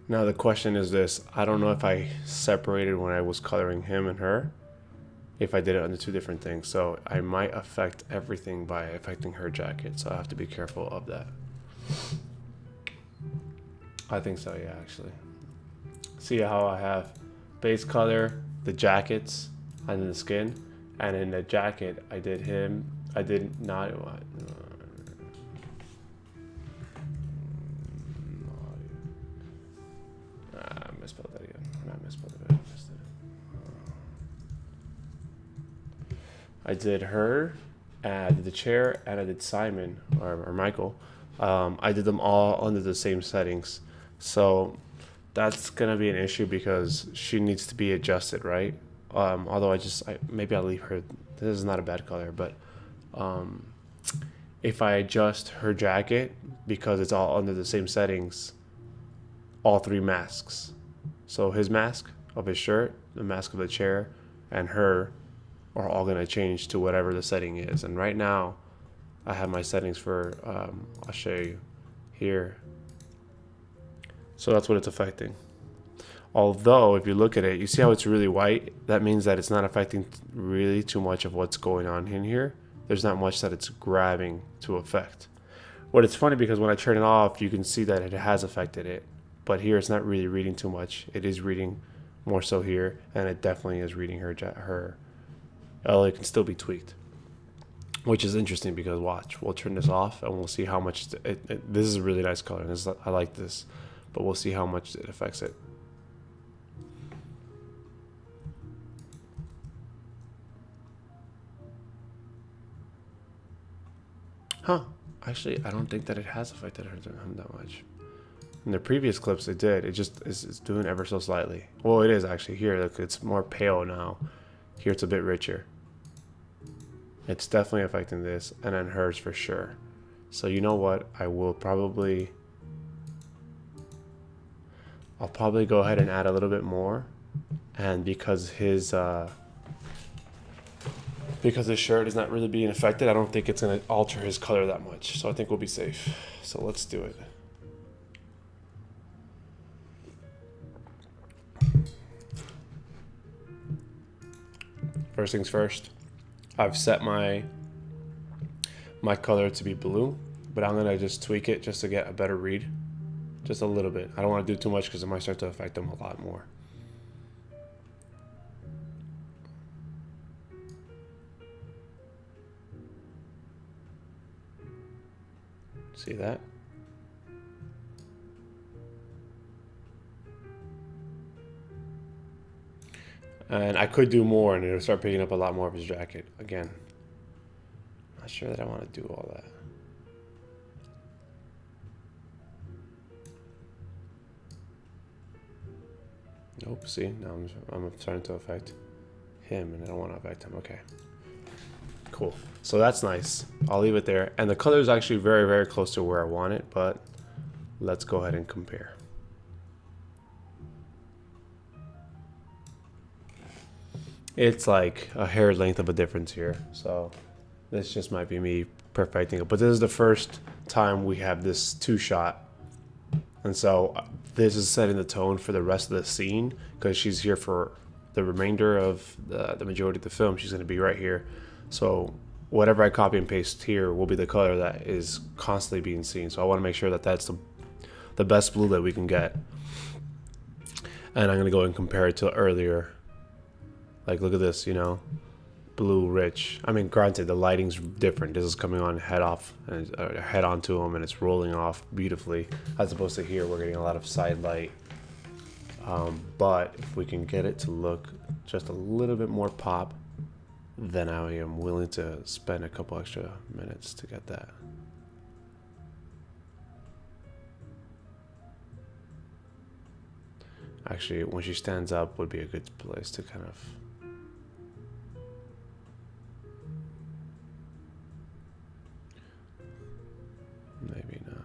A: Now the question is this, I don't know if I separated when I was coloring him and her, if I did it under 2 different things. So I might affect everything by affecting her jacket. So I have to be careful of that. I think so, yeah, actually. See how I have base color, the jackets, and then the skin. And in the jacket, I did him, I did not, I did her, and I did the chair, and I did Simon, or Michael. I did them all under the same settings. So that's going to be an issue because she needs to be adjusted, right? Although maybe I'll leave her. This is not a bad color, but if I adjust her jacket, because it's all under the same settings, all three masks. So his mask of his shirt, the mask of the chair, and her are all going to change to whatever the setting is. And right now, I have my settings for, I'll show you here. So that's what it's affecting. Although, if you look at it, you see how it's really white? That means that it's not affecting really too much of what's going on in here. There's not much that it's grabbing to affect. But it's funny because when I turn it off, you can see that it has affected it. But here it's not really reading too much. It is reading more so here, and it definitely is reading her. Oh, it can still be tweaked, which is interesting because watch, we'll turn this off and we'll see how much this is a really nice color. I like this, but we'll see how much it affects it. Huh? Actually, I don't think that it has affected him that much. In the previous clips, it did. It just is doing ever so slightly. Well, it is actually here. Look, it's more pale now. Here, it's a bit richer. It's definitely affecting this, and then hers for sure. So you know what? I'll probably go ahead and add a little bit more, and because his shirt is not really being affected, I don't think it's going to alter his color that much. So I think we'll be safe. So let's do it. First things first, I've set my color to be blue, but I'm gonna just tweak it just to get a better read, just a little bit. I don't want to do too much because it might start to affect them a lot more. See that? And I could do more and it'll start picking up a lot more of his jacket. Again, not sure that I want to do all that. Nope, see, now I'm starting to affect him and I don't want to affect him. Okay, cool. So that's nice. I'll leave it there. And the color is actually very, very close to where I want it, but let's go ahead and compare. It's like a hair length of a difference here. So this just might be me perfecting it. But this is the first time we have this two shot. And so this is setting the tone for the rest of the scene because she's here for the remainder of the majority of the film. She's going to be right here. So whatever I copy and paste here will be the color that is constantly being seen. So I want to make sure that that's the best blue that we can get. And I'm going to go and compare it to earlier. Like, look at this, you know, blue rich. I mean, granted, the lighting's different. This is coming on head off and head onto him, and it's rolling off beautifully. As opposed to here, we're getting a lot of side light. But if we can get it to look just a little bit more pop, then I am willing to spend a couple extra minutes to get that. Actually, when she stands up would be a good place to kind of... Maybe not.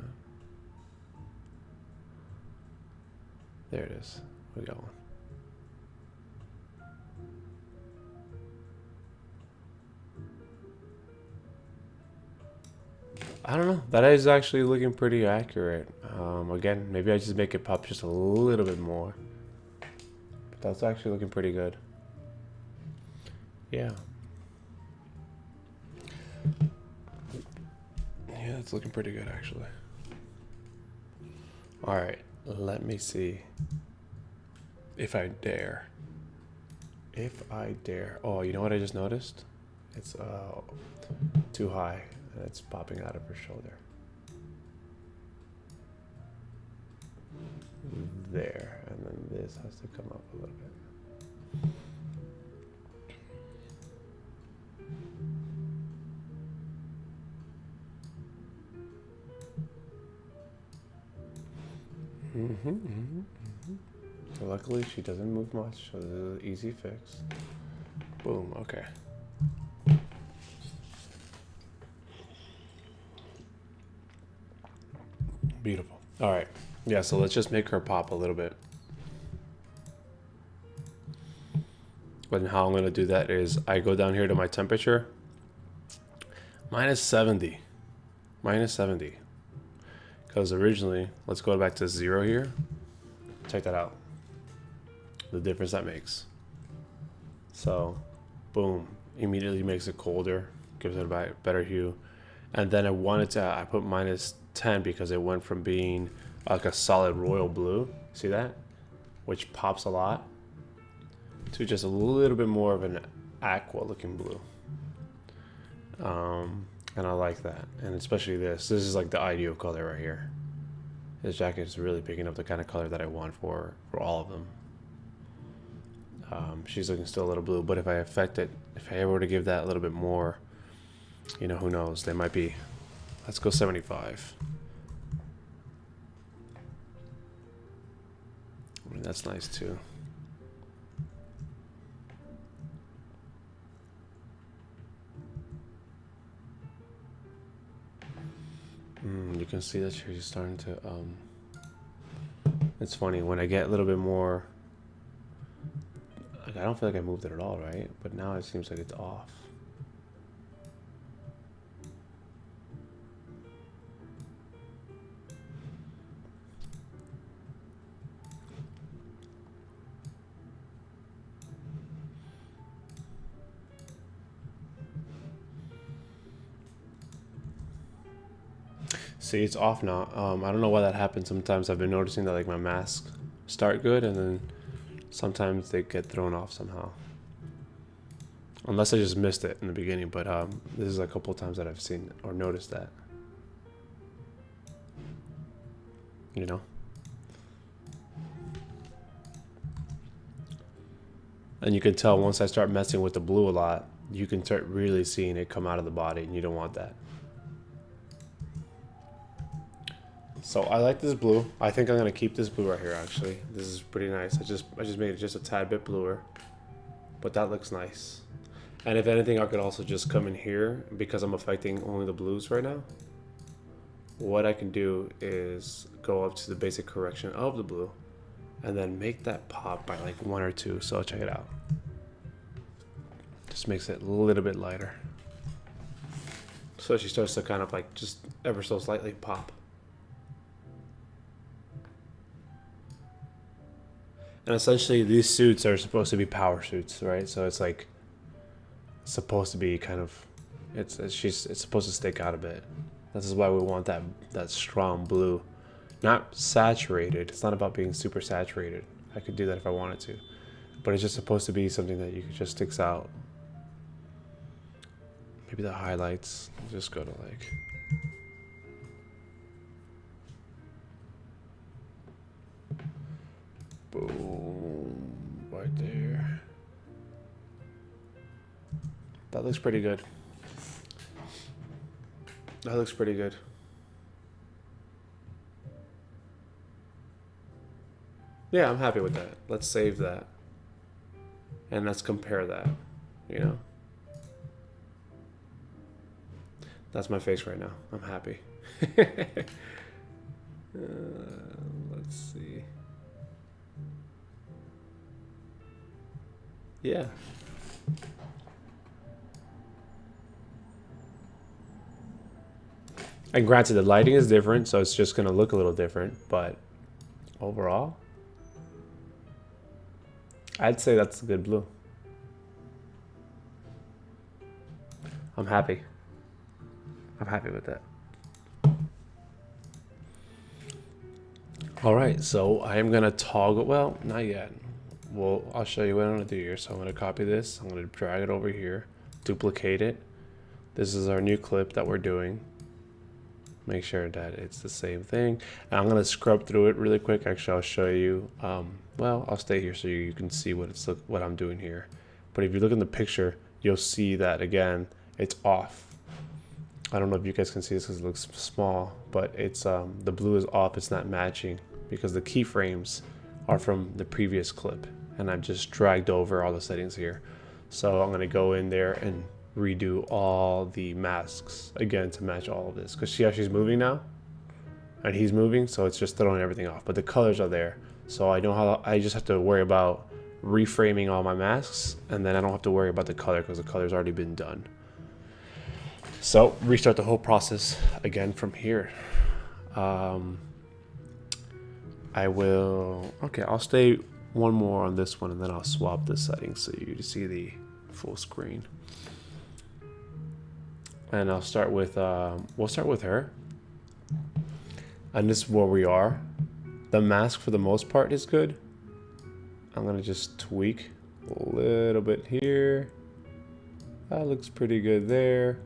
A: There it is. We got one. I don't know. That is actually looking pretty accurate. Again, maybe I just make it pop just a little bit more. But that's actually looking pretty good. Yeah. Yeah, it's looking pretty good actually. All right, let me see if I dare. If I dare. Oh, you know what I just noticed? It's too high and it's popping out of her shoulder. There, and then this has to come up a little bit. So luckily she doesn't move much, so this is an easy fix. Boom, okay. Beautiful. All right. Yeah, so let's just make her pop a little bit. But how I'm going to do that is I go down here to my temperature. -70. -70. Because originally, let's go back to 0 here. Check that out. The difference that makes. So, boom. Immediately makes it colder. Gives it a better hue. And then I put -10 because it went from being like a solid royal blue. See that? Which pops a lot. To just a little bit more of an aqua looking blue. And I like that. And especially this is like the ideal color right here. This jacket is really picking up the kind of color that I want for all of them. She's looking still a little blue, but if I ever were to give that a little bit more, you know, who knows, they might be, let's go 75. I mean, that's nice too. You can see that she's starting to, it's funny, when I get a little bit more, like, I don't feel like I moved it at all, right? But now it seems like it's off. See, it's off now. I don't know why that happens. Sometimes I've been noticing that like my masks start good and then sometimes they get thrown off somehow. Unless I just missed it in the beginning, but this is a couple of times that I've seen or noticed that. You know? And you can tell once I start messing with the blue a lot, you can start really seeing it come out of the body and you don't want that. So I like this blue. I think I'm gonna keep this blue right here. Actually, this is pretty nice. I just made it just a tad bit bluer, but that looks nice. And if anything, I could also just come in here because I'm affecting only the blues right now. What I can do is go up to the basic correction of the blue, and then make that pop by like 1 or 2. So check it out. Just makes it a little bit lighter. So she starts to kind of like just ever so slightly pop. And essentially these suits are supposed to be power suits, right? So it's like supposed to be kind of, it's supposed to stick out a bit. This is why we want that strong blue. Not saturated. It's not about being super saturated. I could do that if I wanted to. But it's just supposed to be something that you just sticks out. Maybe the highlights. Just go to like, boom, right there. That looks pretty good. That looks pretty good. Yeah, I'm happy with that. Let's save that. And let's compare that, you know? That's my face right now. I'm happy. Let's see. Yeah. And granted, the lighting is different, so it's just going to look a little different. But overall, I'd say that's a good blue. I'm happy. I'm happy with that. All right, so I am going to toggle. Well, not yet. Well, I'll show you what I'm going to do here. So I'm going to copy this. I'm going to drag it over here, duplicate it. This is our new clip that we're doing. Make sure that it's the same thing. And I'm going to scrub through it really quick. Actually, I'll show you. Well, I'll stay here so you can see what I'm doing here. But if you look in the picture, you'll see that, again, it's off. I don't know if you guys can see this because it looks small, but it's the blue is off. It's not matching because the keyframes are from the previous clip. And I've just dragged over all the settings here. So I'm going to go in there and redo all the masks again to match all of this, because see how she's moving now and he's moving, so it's just throwing everything off, but the colors are there. So I know how I just have to worry about reframing all my masks, and then I don't have to worry about the color because the color's already been done. So restart the whole process again from here. I will, okay, I'll stay one more on this one, and then I'll swap the settings so you see the full screen. And I'll start with, we'll start with her. And this is where we are. The mask for the most part is good. I'm gonna just tweak a little bit here. That looks pretty good there.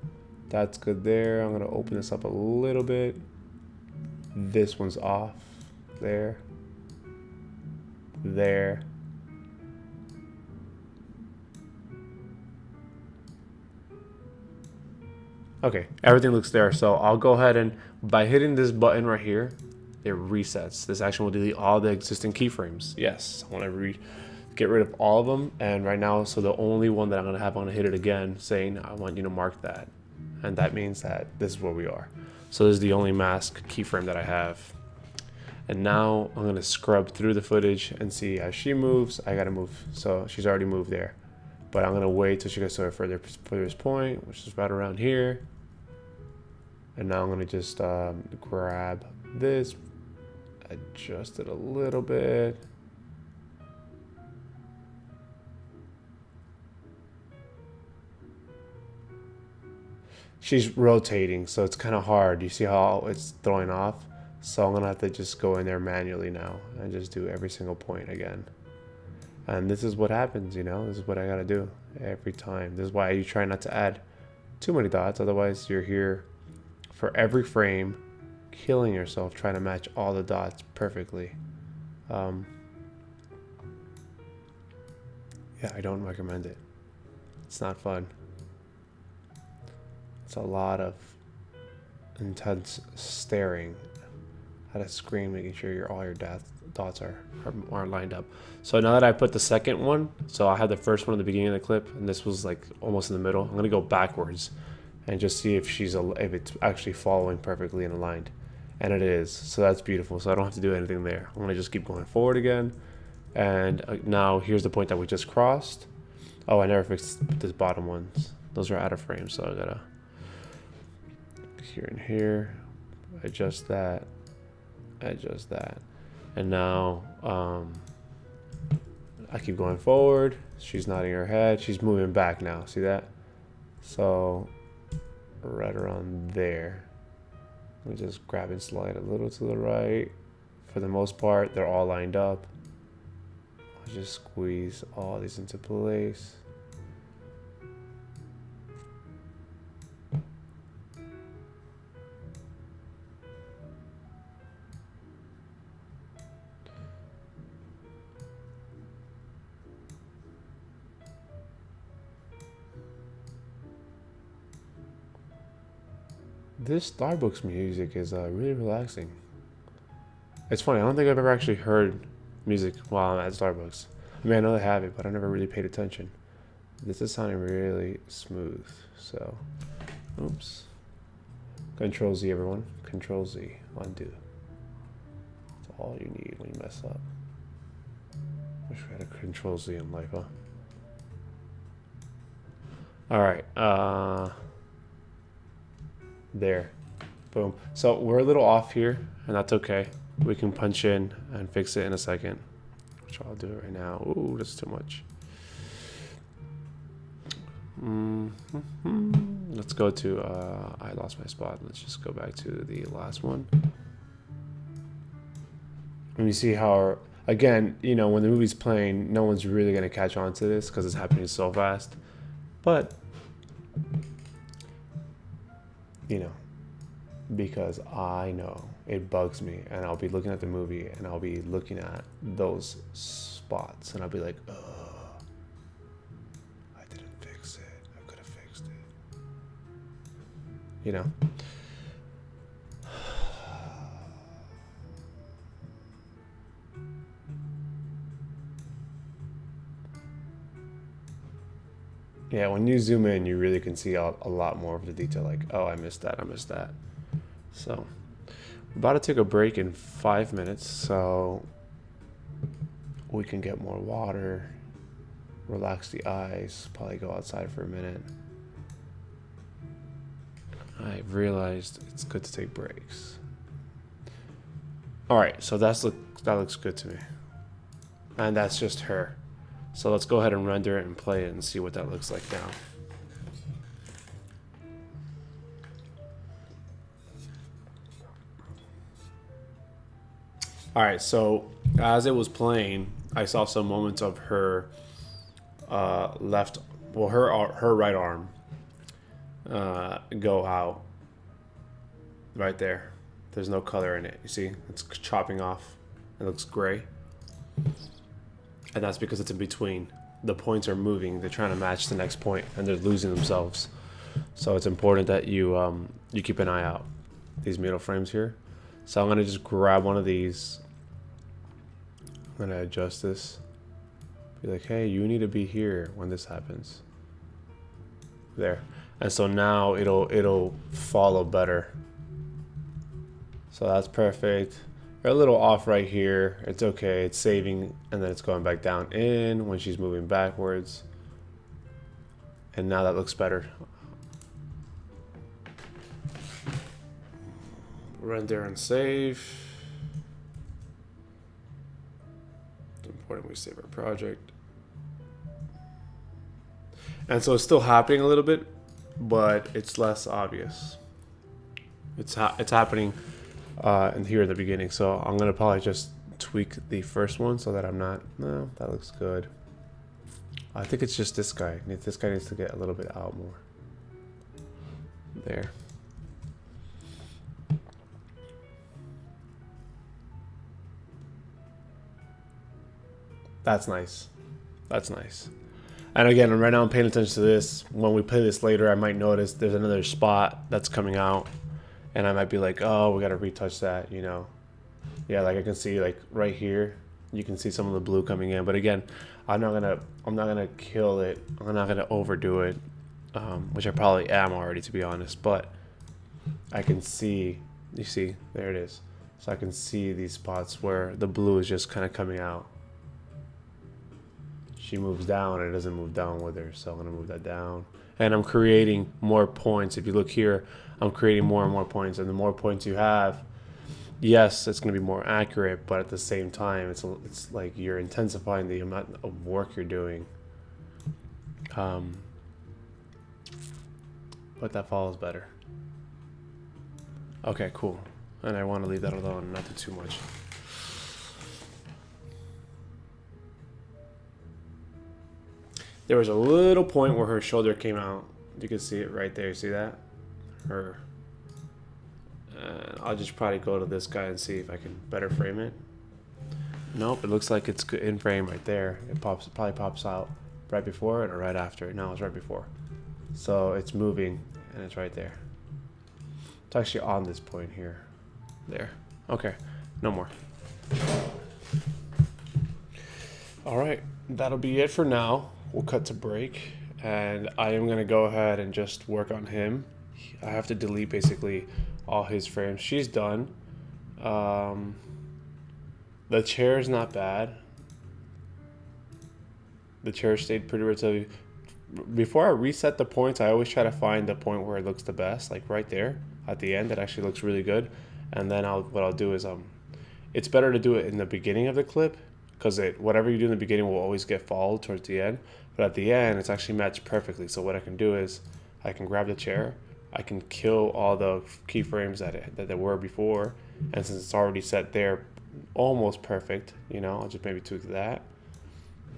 A: That's good there. I'm gonna open this up a little bit. This one's off. There. There. Okay, everything looks there. So I'll go ahead and, by hitting this button right here, it resets. This action will delete all the existing keyframes. Yes, I want to get rid of all of them. And right now, so the only one that I'm gonna have, I'm gonna hit it again, saying I want you to mark that. And that means that this is where we are. So this is the only mask keyframe that I have. And now I'm gonna scrub through the footage and see as she moves, I gotta move. So she's already moved there. But I'm gonna wait till she gets to her furthest point, which is right around here. And now I'm gonna just grab this, adjust it a little bit. She's rotating, so it's kind of hard. You see how it's throwing off? So I'm gonna have to just go in there manually now and just do every single point again. And this is what happens, you know, this is what I gotta do every time. This is why you try not to add too many dots, otherwise you're here for every frame, killing yourself trying to match all the dots perfectly. Yeah, I don't recommend it. It's not fun. It's a lot of intense staring at a screen, making sure all your dots are lined up. So now that I put the second one, so I had the first one at the beginning of the clip, and this was like almost in the middle. I'm gonna go backwards and just see if if it's actually following perfectly and aligned, and it is. So that's beautiful. So I don't have to do anything there. I'm gonna just keep going forward again, and now here's the point that we just crossed. Oh, I never fixed this bottom ones. Those are out of frame, so I gotta here and here, adjust that, and now I keep going forward. She's nodding her head. She's moving back now. See that? So right around there. Let me just grab and slide a little to the right. For the most part, they're all lined up. I'll just squeeze all these into place. This Starbucks music is really relaxing. It's funny, I don't think I've ever actually heard music while I'm at Starbucks. I mean, I know they have it, but I never really paid attention. This is sounding really smooth, so, oops. Control Z, everyone. Control Z, undo. That's all you need when you mess up. Wish we had a Control Z in life, huh? All right, there, boom. So we're a little off here, and that's okay. We can punch in and fix it in a second, which I'll do it right now. Ooh, that's too much. Let's go to, I lost my spot. Let's just go back to the last one. And you see how, again, you know, when the movie's playing, no one's really going to catch on to this because it's happening so fast. But, you know, because I know it bugs me, and I'll be looking at the movie and I'll be looking at those spots and I'll be like, oh, I didn't fix it. I could have fixed it. You know? Yeah, when you zoom in, you really can see a lot more of the detail. Like, oh, I missed that. So, we're about to take a break in 5 minutes, so we can get more water, relax the eyes, probably go outside for a minute. I realized it's good to take breaks. All right, so that looks good to me, and that's just her. So let's go ahead and render it and play it and see what that looks like now. All right, so as it was playing, I saw some moments of her her right arm go out right there. There's no color in it. You see, it's chopping off. It looks gray. And that's because it's in between. The points are moving. They're trying to match the next point, and they're losing themselves. So it's important that you you keep an eye out. These middle frames here. So I'm gonna just grab one of these. I'm gonna adjust this. Be like, hey, you need to be here when this happens. There. And so now it'll follow better. So that's perfect. You're a little off right here. It's okay. It's saving, and then it's going back down in when she's moving backwards. And now that looks better. Render and save. It's important we save our project. And so it's still happening a little bit, but it's less obvious. It's happening and here in the beginning. So I'm gonna probably just tweak the first one so that I'm not. No, that looks good. I think it's just this guy. This guy needs to get a little bit out more. There. That's nice. That's nice. And again, right now I'm paying attention to this. When we play this later, I might notice there's another spot that's coming out, and I might be like, oh, we gotta retouch that, you know. Yeah, like I can see like right here, you can see some of the blue coming in. But again, I'm not gonna kill it. I'm not gonna overdo it, which I probably am already, to be honest. But I can see, you see, there it is. So I can see these spots where the blue is just kind of coming out. She moves down and it doesn't move down with her, so I'm gonna move that down. And I'm creating more points. If you look here, I'm creating more and more points, and the more points you have, yes, it's gonna be more accurate, but at the same time, it's like you're intensifying the amount of work you're doing. But that follows better. Okay, cool. And I want to leave that alone, not do too much. There was a little point where her shoulder came out. You can see it right there. See that? Her. I'll just probably go to this guy and see if I can better frame it. Nope, it looks like it's in frame right there. It probably pops out right before it or right after it. No, it's right before. So it's moving and it's right there. It's actually on this point here. There. Okay, no more. All right, that'll be it for now. We'll cut to break, and I am gonna go ahead and just work on him. I have to delete basically all his frames. She's done. The chair is not bad. The chair stayed pretty relatively. Before I reset the points, I always try to find the point where it looks the best, like right there at the end. It actually looks really good. And then what I'll do is it's better to do it in the beginning of the clip, because whatever you do in the beginning will always get followed towards the end. But at the end, it's actually matched perfectly. So what I can do is I can grab the chair, I can kill all the keyframes that there were before, and since it's already set there, almost perfect, you know, I'll just maybe tweak that.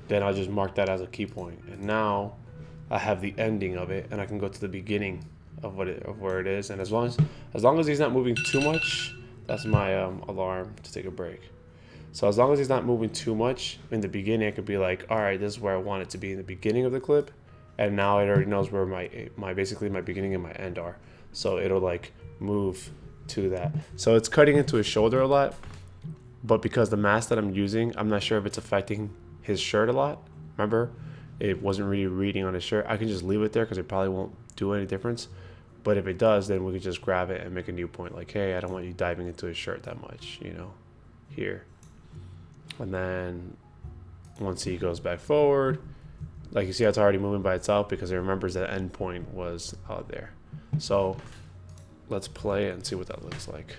A: Then I'll just mark that as a key point, and now I have the ending of it, and I can go to the beginning of where it is. And as long as he's not moving too much, that's my alarm to take a break. So as long as he's not moving too much in the beginning, I could be like, all right, this is where I want it to be in the beginning of the clip. And now it already knows where my basically my beginning and my end are. So it'll like move to that. So it's cutting into his shoulder a lot, but because the mask that I'm using, I'm not sure if it's affecting his shirt a lot. Remember, it wasn't really reading on his shirt, I can just leave it there because it probably won't do any difference. But if it does, then we can just grab it and make a new point. Like, hey, I don't want you diving into his shirt that much, you know, here. And then once he goes back forward, like you see, it's already moving by itself because it remembers that endpoint was out there. So let's play it and see what that looks like.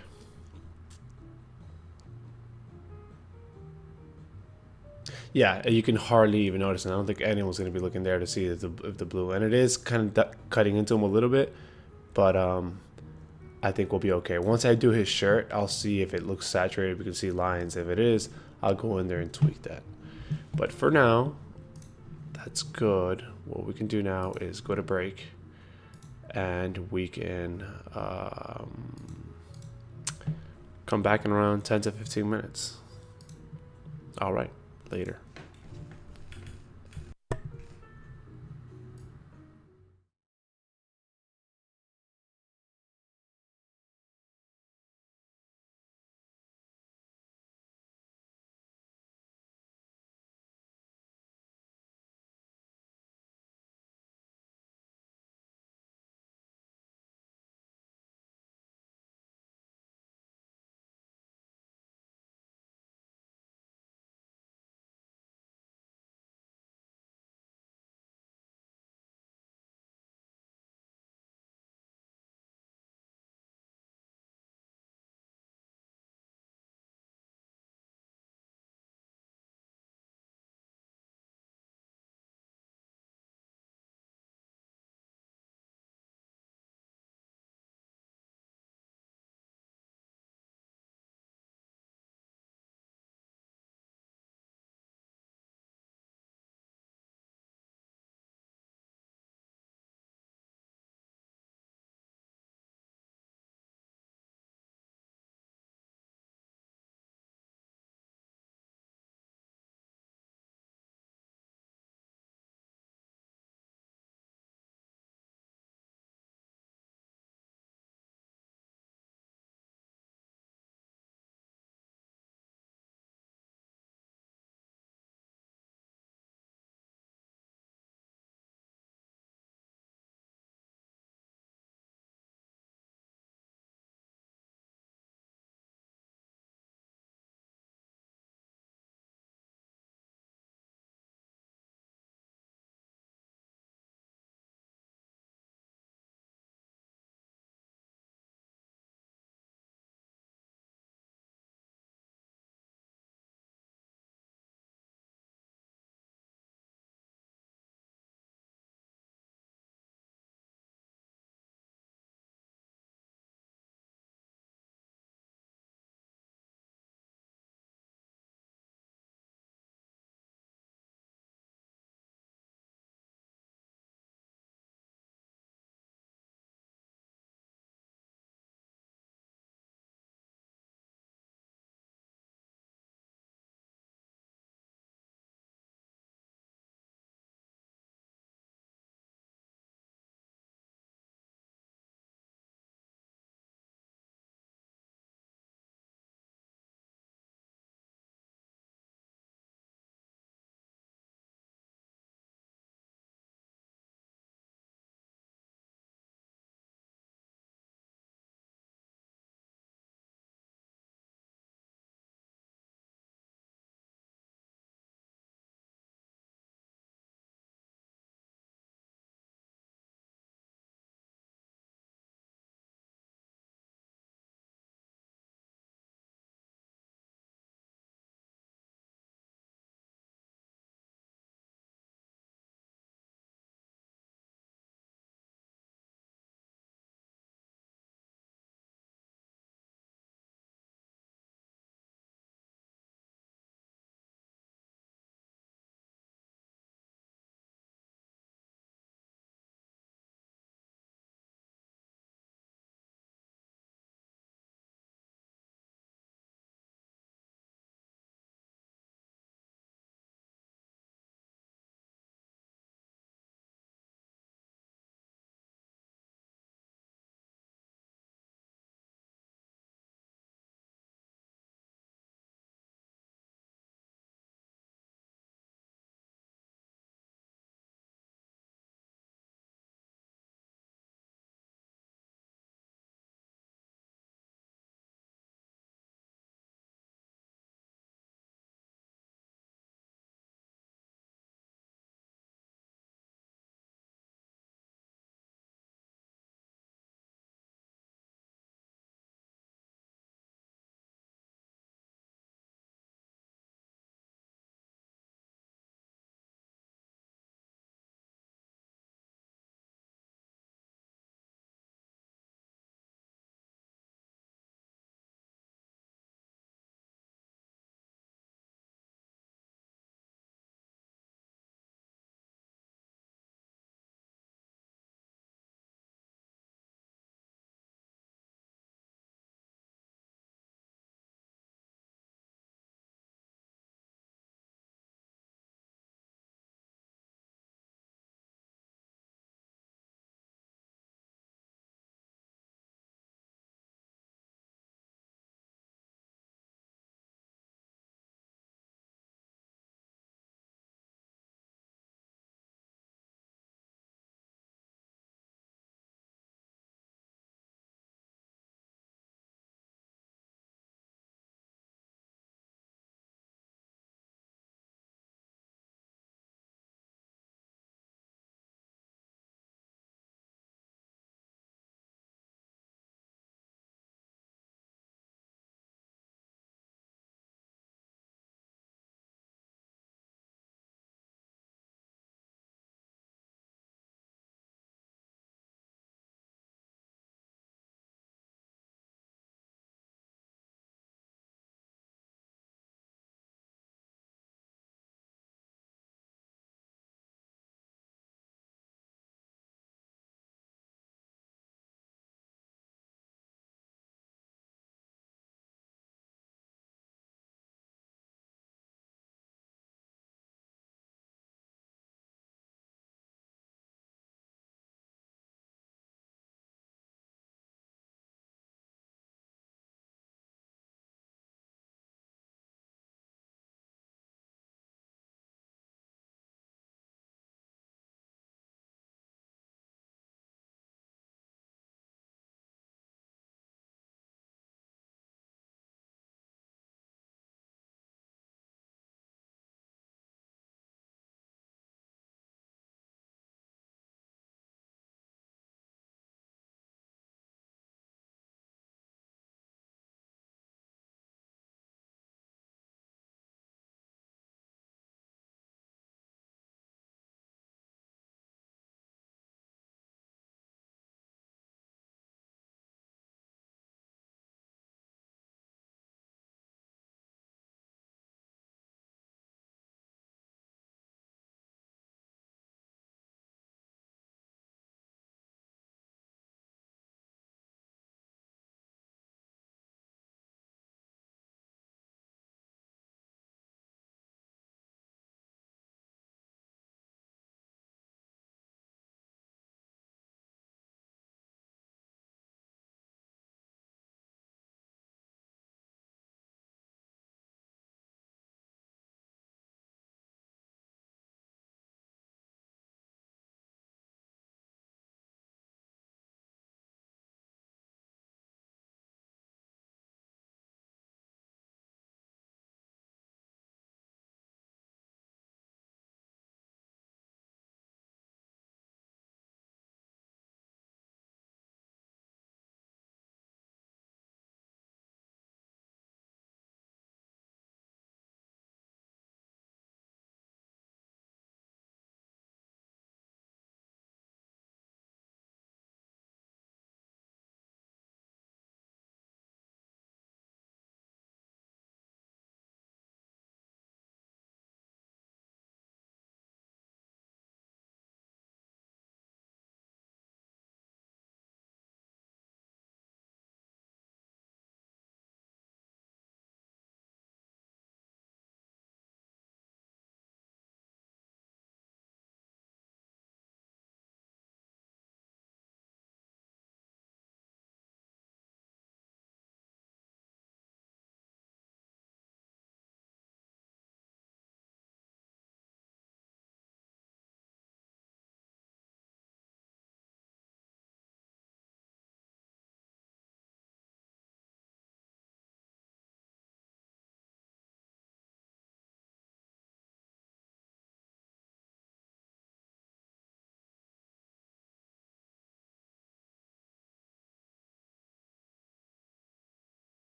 A: Yeah, you can hardly even notice, and I don't think anyone's going to be looking there to see if the blue, and it is kind of cutting into him a little bit, but I think we'll be okay. Once I do his shirt, I'll see if it looks saturated. We can see lines. If it is, I'll go in there and tweak that. But for now, that's good. What we can do now is go to break, and we can come back in around 10 to 15 minutes. All right, later.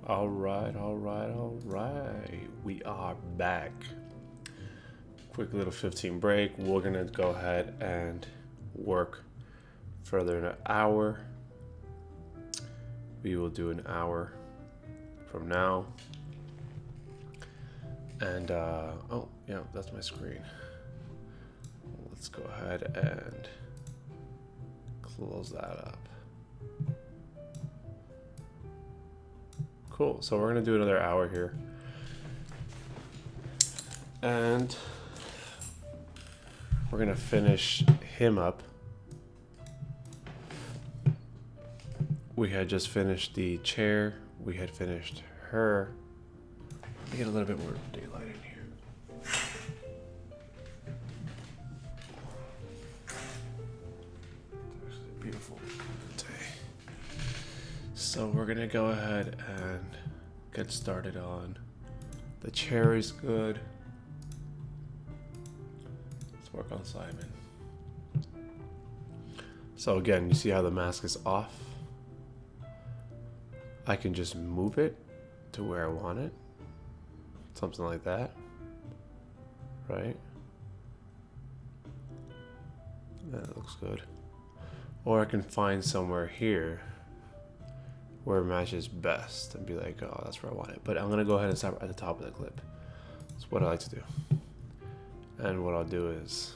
A: All right. We are back. Quick little 15 break. We're gonna go ahead and work further in an hour. We will do an hour from now. And oh yeah, that's my screen. Let's go ahead and close that up. Cool. So we're gonna do another hour here, and we're gonna finish him up. We had just finished the chair. We had finished her. Let me get a little bit more daylight in here. It's actually a beautiful day. So we're gonna go ahead and get started on the chair is good. Let's work on Simon. So again, you see how the mask is off? I can just move it to where I want it. Something like that. Right? That looks good. Or I can find somewhere here where it matches best and be like, oh, that's where I want it. But I'm gonna go ahead and stop at the top of the clip. That's what I like to do. And what I'll do is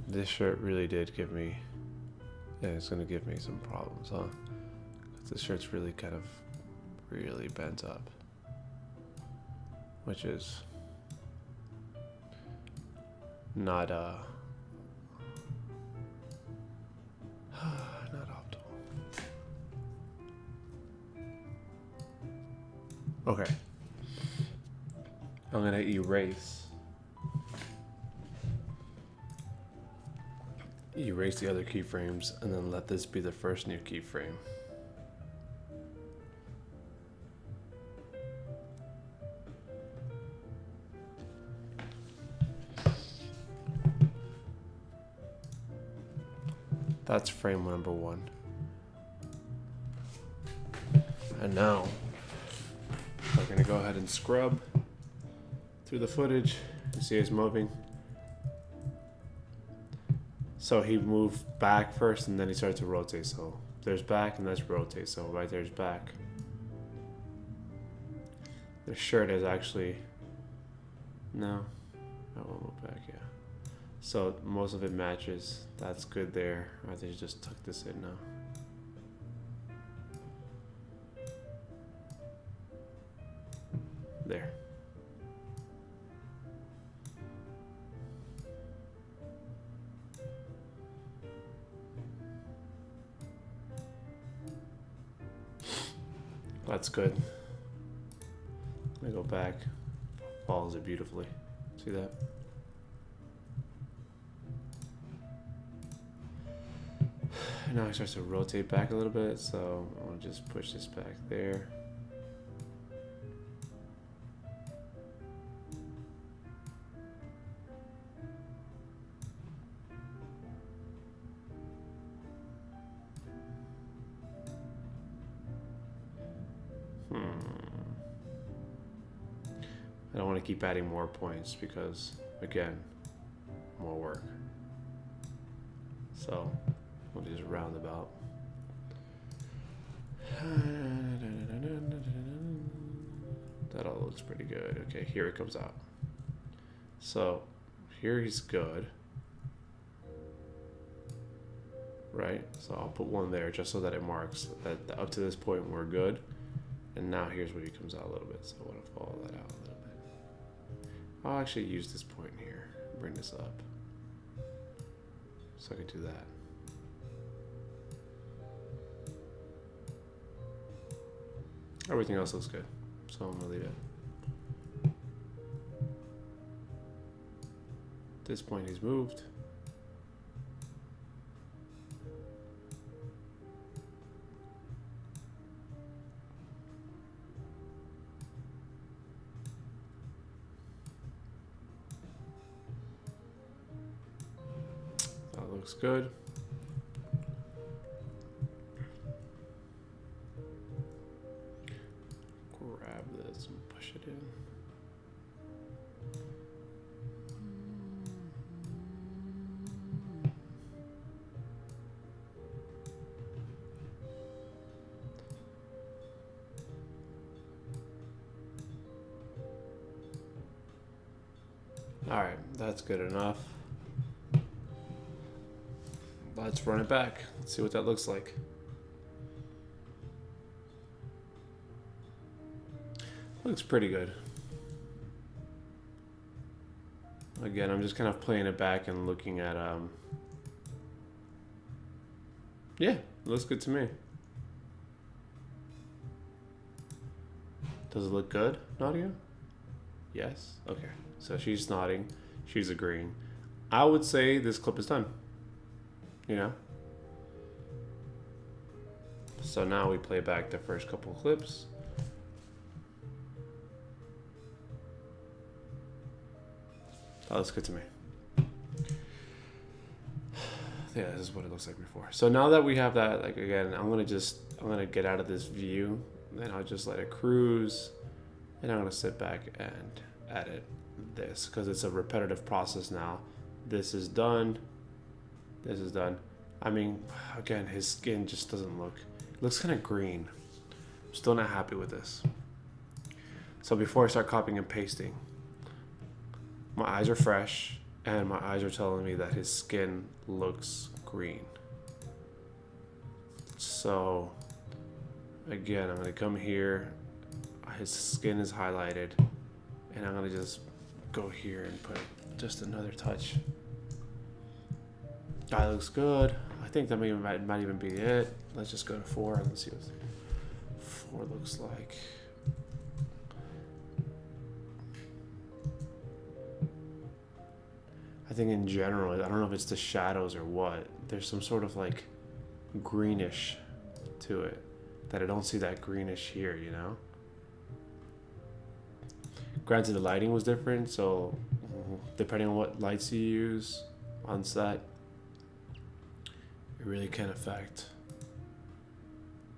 A: this shirt really did give me, yeah, it's gonna give me some problems, huh? 'Cause this shirt's really kind of really bent up, which is not not optimal. Okay, I'm gonna erase the other keyframes and then let this be the first new keyframe. That's frame number 1. And now we're gonna go ahead and scrub through the footage. You see it's moving. So he moved back first and then he started to rotate. So there's back and that's rotate. So right there's back. The shirt is actually, no, I won't move back, yeah. So most of it matches. That's good there. I think just tuck this in now. There. That's good. Let me go back. Follows it beautifully. See that? And now it starts to rotate back a little bit, so I'm gonna just push this back there. I don't want to keep adding more points because, again, more work. So we'll just round about. That all looks pretty good. Okay, here it comes out. So here he's good. Right? So I'll put one there just so that it marks that up to this point we're good. And now here's where he comes out a little bit. So I want to follow that out a little bit. I'll actually use this point here. Bring this up. So I can do that. Everything else looks good. So I'm gonna leave it. At this point he's moved. looks good. Grab this and push it in. All right, that's good enough. Let's run it back. Let's see what that looks like. Looks pretty good. Again, I'm just kind of playing it back and looking at, yeah, it looks good to me. Does it look good, Nadia? Yes? Okay. So she's nodding. She's agreeing. I would say this clip is done. You know? So now we play back the first couple clips. That looks good to me. Yeah, this is what it looks like before. So now that we have that, like, again, I'm gonna get out of this view, then I'll just let it cruise, and I'm gonna sit back and edit this because it's a repetitive process now. This is done. This is done. I mean, again, his skin just doesn't look, it looks kind of green. I'm still not happy with this. So before I start copying and pasting, my eyes are fresh and my eyes are telling me that his skin looks green. So again, I'm gonna come here, his skin is highlighted, and I'm gonna just go here and put just another touch. That looks good. I think that might even be it. Let's just go to 4 and let's see what 4 looks like. I think in general, I don't know if it's the shadows or what, there's some sort of like greenish to it that I don't see that greenish here, you know? Granted, the lighting was different, so depending on what lights you use on set, it really can affect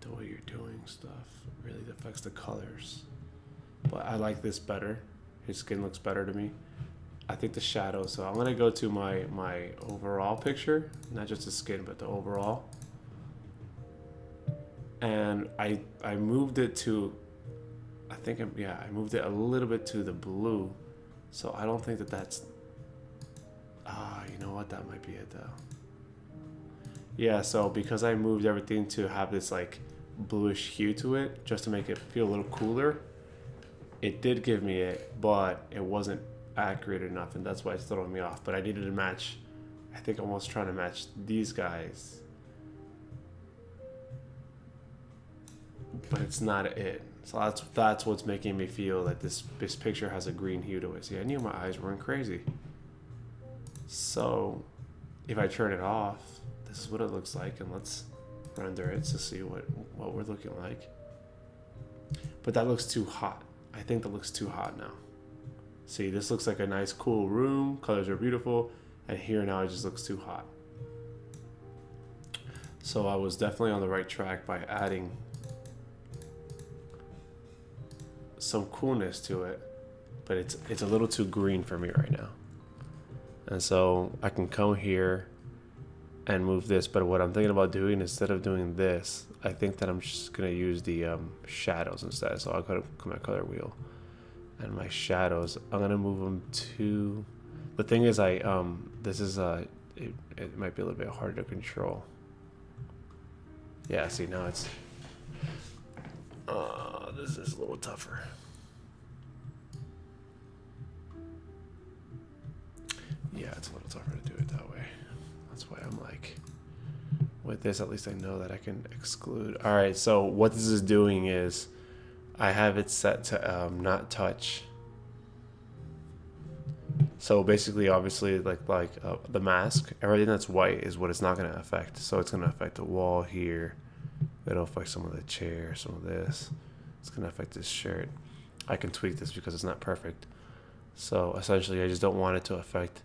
A: the way you're doing stuff. It really affects the colors. But I like this better. His skin looks better to me. I think the shadows, so I'm gonna go to my overall picture, not just the skin, but the overall. And I moved it to, I moved it a little bit to the blue. So I don't think that's, you know what, that might be it though. Yeah, so because I moved everything to have this like bluish hue to it, just to make it feel a little cooler, it did give me it, but it wasn't accurate enough, and that's why it's throwing me off. But I needed to match, I think I'm almost trying to match these guys, but it's not it. So that's what's making me feel that this picture has a green hue to it. See, I knew my eyes weren't crazy. So if I turn it off, this is what it looks like, and let's render it to see what we're looking like. But that looks too hot. I think that looks too hot now. See, this looks like a nice cool room, colors are beautiful, and here now it just looks too hot. So I was definitely on the right track by adding some coolness to it, but it's a little too green for me right now. And so I can come here and move this, but what I'm thinking about doing, instead of doing this, I think that I'm just gonna use the shadows instead. So I'll go to my color wheel, and my shadows, I'm gonna move them to, the thing is this is it might be a little bit harder to control. Yeah, see, now it's this is a little tougher. Yeah, it's a little tougher to do it that way. That's why I'm like, with this, at least I know that I can exclude. All right, so what this is doing is I have it set to not touch. So basically, obviously, like the mask, everything that's white is what it's not going to affect. So it's going to affect the wall here. It'll affect some of the chair, some of this. It's going to affect this shirt. I can tweak this because it's not perfect. So essentially, I just don't want it to affect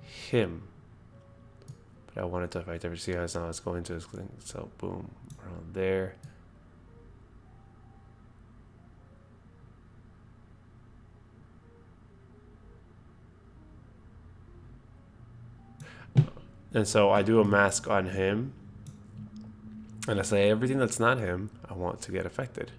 A: him. but I wanted to affect every. See how it's now it's going to this thing. So boom, around there. And so I do a mask on him, and I say everything that's not him, I want to get affected.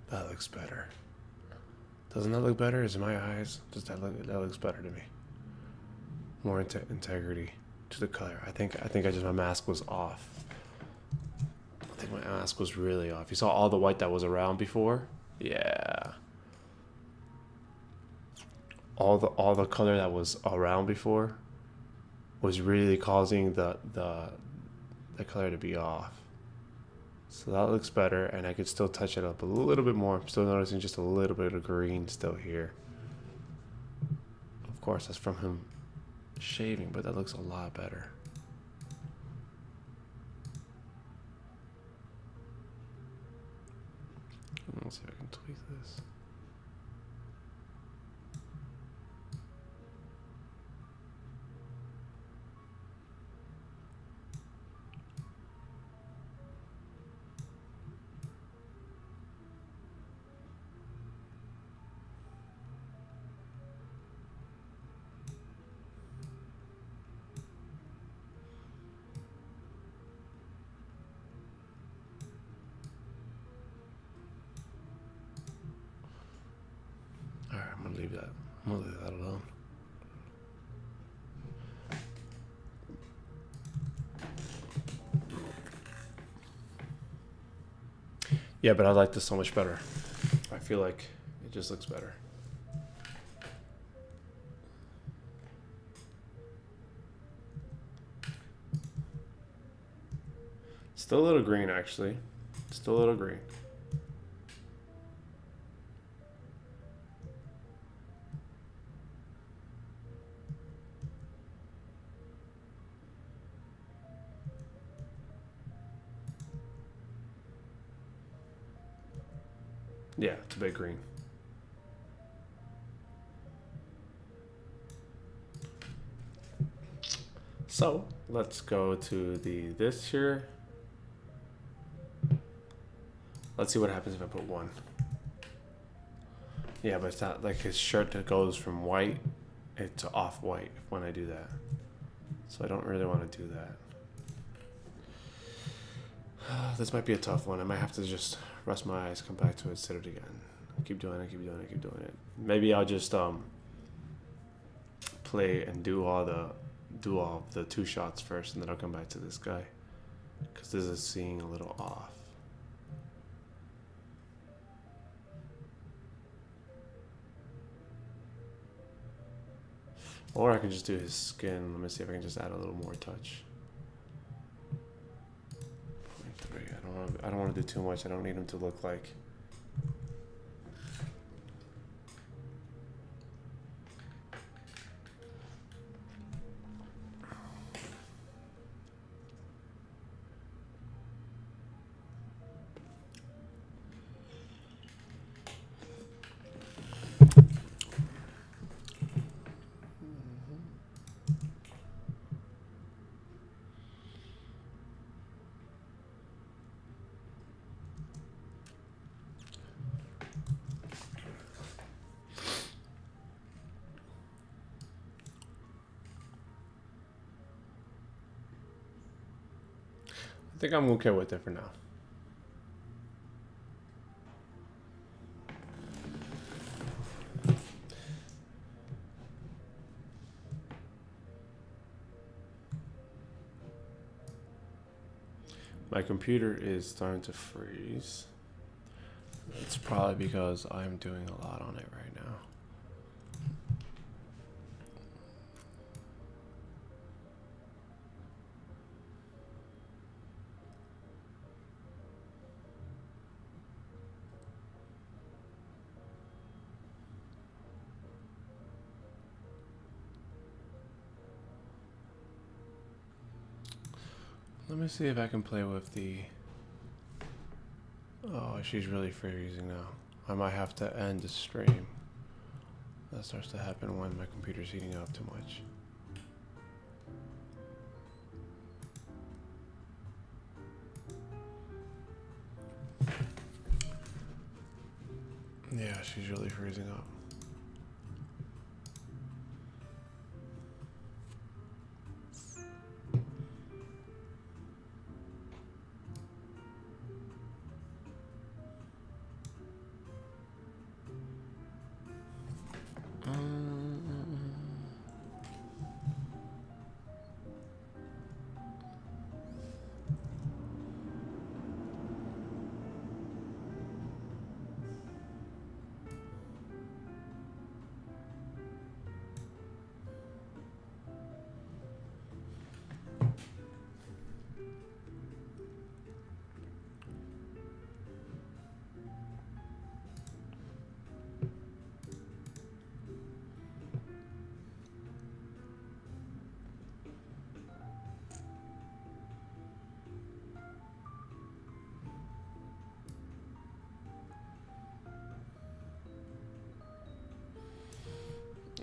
A: That looks better. Doesn't that look better? Is it my eyes? Does that looks better to me? More integrity to the color. I think my mask was off. I think my mask was really off. You saw all the white that was around before? Yeah. All the color that was around before was really causing the color to be off. So that looks better, and I could still touch it up a little bit more. I'm still noticing just a little bit of green still here. Of course, that's from him shaving, but that looks a lot better. Let's see if I can tweak this. I'm gonna leave that alone. Yeah, but I like this so much better. I feel like it just looks better. Still a little green, actually. Still a little green. Yeah, it's a bit green. So let's go to this here. Let's see what happens if I put 1. Yeah, but it's not like his shirt that goes from white to off-white when I do that. So I don't really want to do that. This might be a tough one. I might have to just rest my eyes, come back to it, sit it again. Keep doing it, keep doing it, keep doing it. Maybe I'll just play and do all the 2 shots first, and then I'll come back to this guy, because this is seeming a little off. Or I can just do his skin. Let me see if I can just add a little more touch. 0.3. I don't want to do too much. I don't need him to look like. I think I'm okay with it for now. My computer is starting to freeze. It's probably because I'm doing a lot on it right now. Let me see if I can play with the... Oh, she's really freezing now. I might have to end the stream. That starts to happen when my computer's heating up too much. Yeah, she's really freezing up.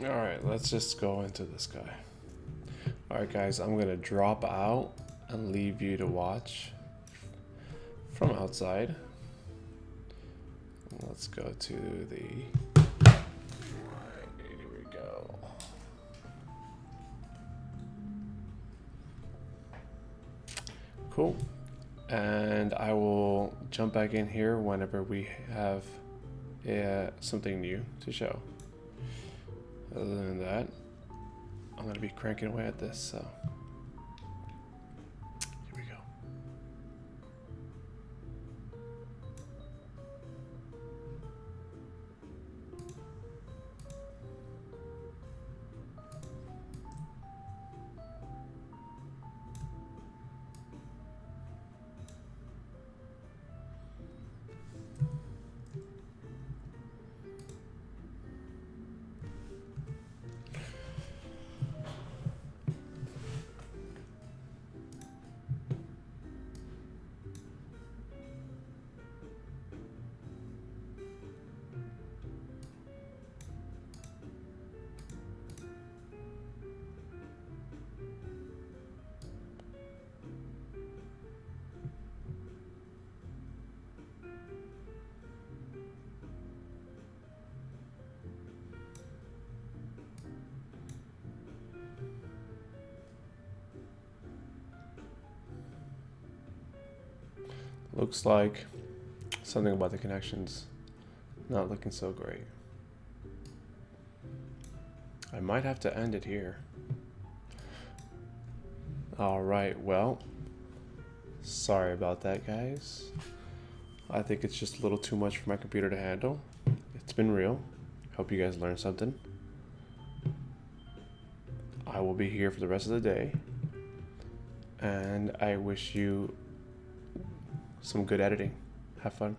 A: Alright, let's just go into this guy. Alright guys, I'm gonna drop out and leave you to watch from outside. Let's go to the... Alright, here we go. Cool. And I will jump back in here whenever we have something new to show. Other than that, I'm going to be cranking away at this, so here we go. Looks like something about the connections not looking so great. I might have to end it here. All right, well, sorry about that, guys. I think it's just a little too much for my computer to handle. It's been real. Hope you guys learned something. I will be here for the rest of the day, and I wish you some good editing. Have fun.